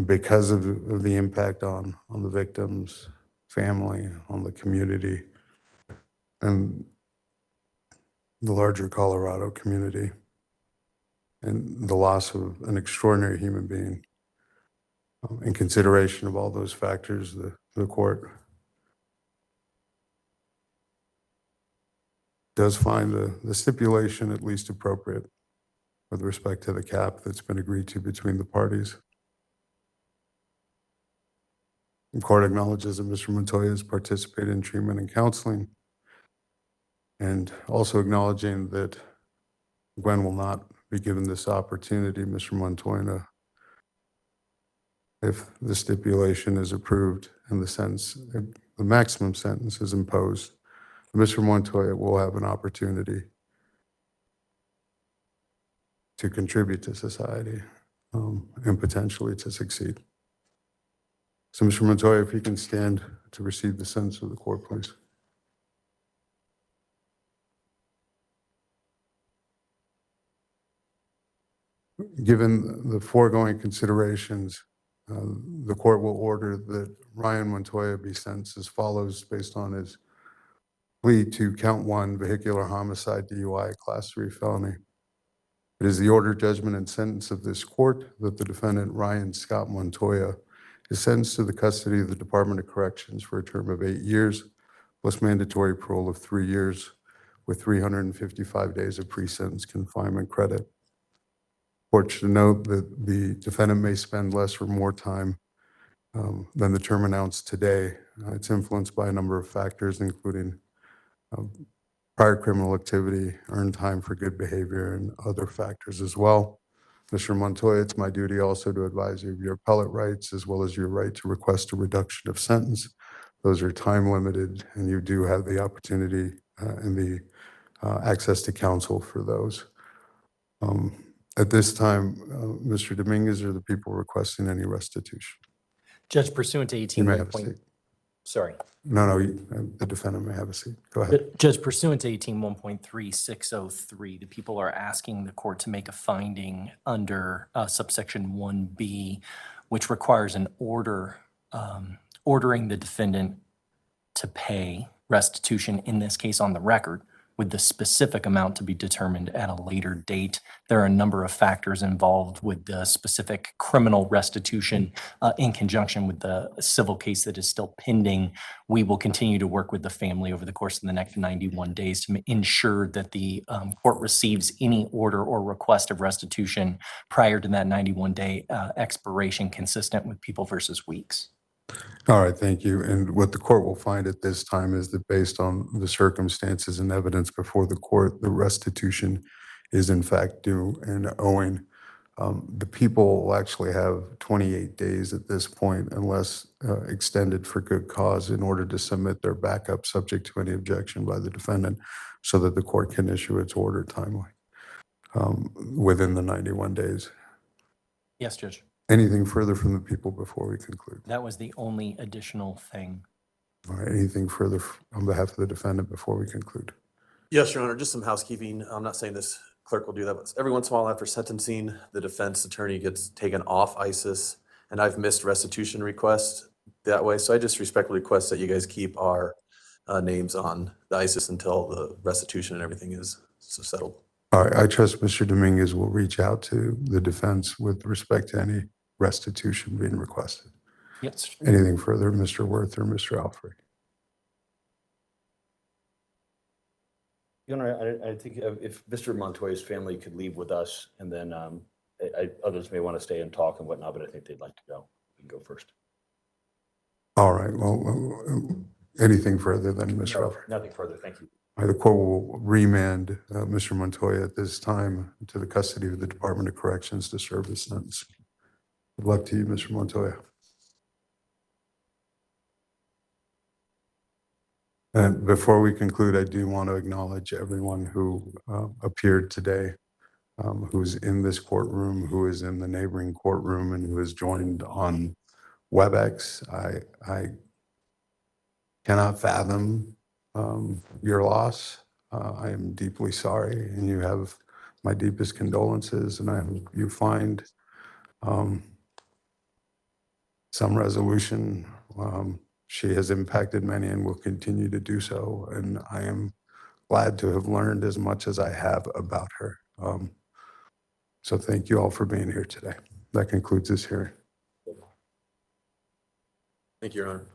because of the impact on the victim's family, on the community, and the larger Colorado community, and the loss of an extraordinary human being, in consideration of all those factors, the court does find the stipulation at least appropriate with respect to the cap that's been agreed to between the parties. The court acknowledges that Mr. Montoya has participated in treatment and counseling, and also acknowledging that Gwen will not be given this opportunity, Mr. Montoya, if the stipulation is approved and the maximum sentence is imposed. Mr. Montoya will have an opportunity to contribute to society and potentially to succeed. So, Mr. Montoya, if you can stand to receive the sentence of the court, please. Given the foregoing considerations, the court will order that Ryan Montoya be sentenced as follows based on his plea to count 1 vehicular homicide DUI class 3 felony. It is the order, judgment, and sentence of this court that the defendant Ryan Scott Montoya is sentenced to the custody of the Department of Corrections for a term of 8 years, plus mandatory parole of 3 years, with 355 days of pre-sentence confinement credit. Court should note that the defendant may spend less or more time than the term announced today. It's influenced by a number of factors, including prior criminal activity, earned time for good behavior, and other factors as well. Mr. Montoya, it's my duty also to advise you of your appellate rights as well as your right to request a reduction of sentence. Those are time limited, and you do have the opportunity and the access to counsel for those. At this time, Mr. Dominguez, are the people requesting any restitution? Judge, pursuant to You 18. may have a seat. Sorry. No, the defendant may have a seat. Go ahead. Judge, pursuant to 18.1.3603, the people are asking the court to make a finding under subsection 1B, which requires an order ordering the defendant to pay restitution, in this case on the record, with the specific amount to be determined at a later date. There are a number of factors involved with the specific criminal restitution in conjunction with the civil case that is still pending. We will continue to work with the family over the course of the next 91 days to ensure that the court receives any order or request of restitution prior to that 91-day expiration, consistent with People versus Weeks. All right, thank you. And what the court will find at this time is that based on the circumstances and evidence before the court, the restitution is in fact due and owing. The people will actually have 28 days at this point, unless extended for good cause, in order to submit their backup subject to any objection by the defendant, so that the court can issue its order timely within the 91 days. Yes, Judge. Anything further from the people before we conclude? That was the only additional thing. All right, anything further on behalf of the defendant before we conclude? Yes, Your Honor, just some housekeeping. I'm not saying this clerk will do that, but every once in a while after sentencing, the defense attorney gets taken off ISIS, and I've missed restitution requests that way. So I just respectfully request that you guys keep our names on the ISIS until the restitution and everything is settled. All right, I trust Mr. Dominguez will reach out to the defense with respect to any restitution being requested. Yes. Anything further, Mr. Worth or Mr. Alfred? Your Honor, I think if Mr. Montoya's family could leave with us, and then others may want to stay and talk and whatnot, but I think they'd like to go. We can go first. All right, well, anything further than Mr. Alfred? Nothing further, thank you. All right, the court will remand Mr. Montoya at this time to the custody of the Department of Corrections to serve his sentence. Good luck to you, Mr. Montoya. And before we conclude, I do want to acknowledge everyone who appeared today, who's in this courtroom, who is in the neighboring courtroom, and who has joined on WebEx. I cannot fathom your loss. I am deeply sorry, and you have my deepest condolences, and I hope you find some resolution. She has impacted many and will continue to do so, and I am glad to have learned as much as I have about her. So thank you all for being here today. That concludes this hearing. Thank you, Your Honor.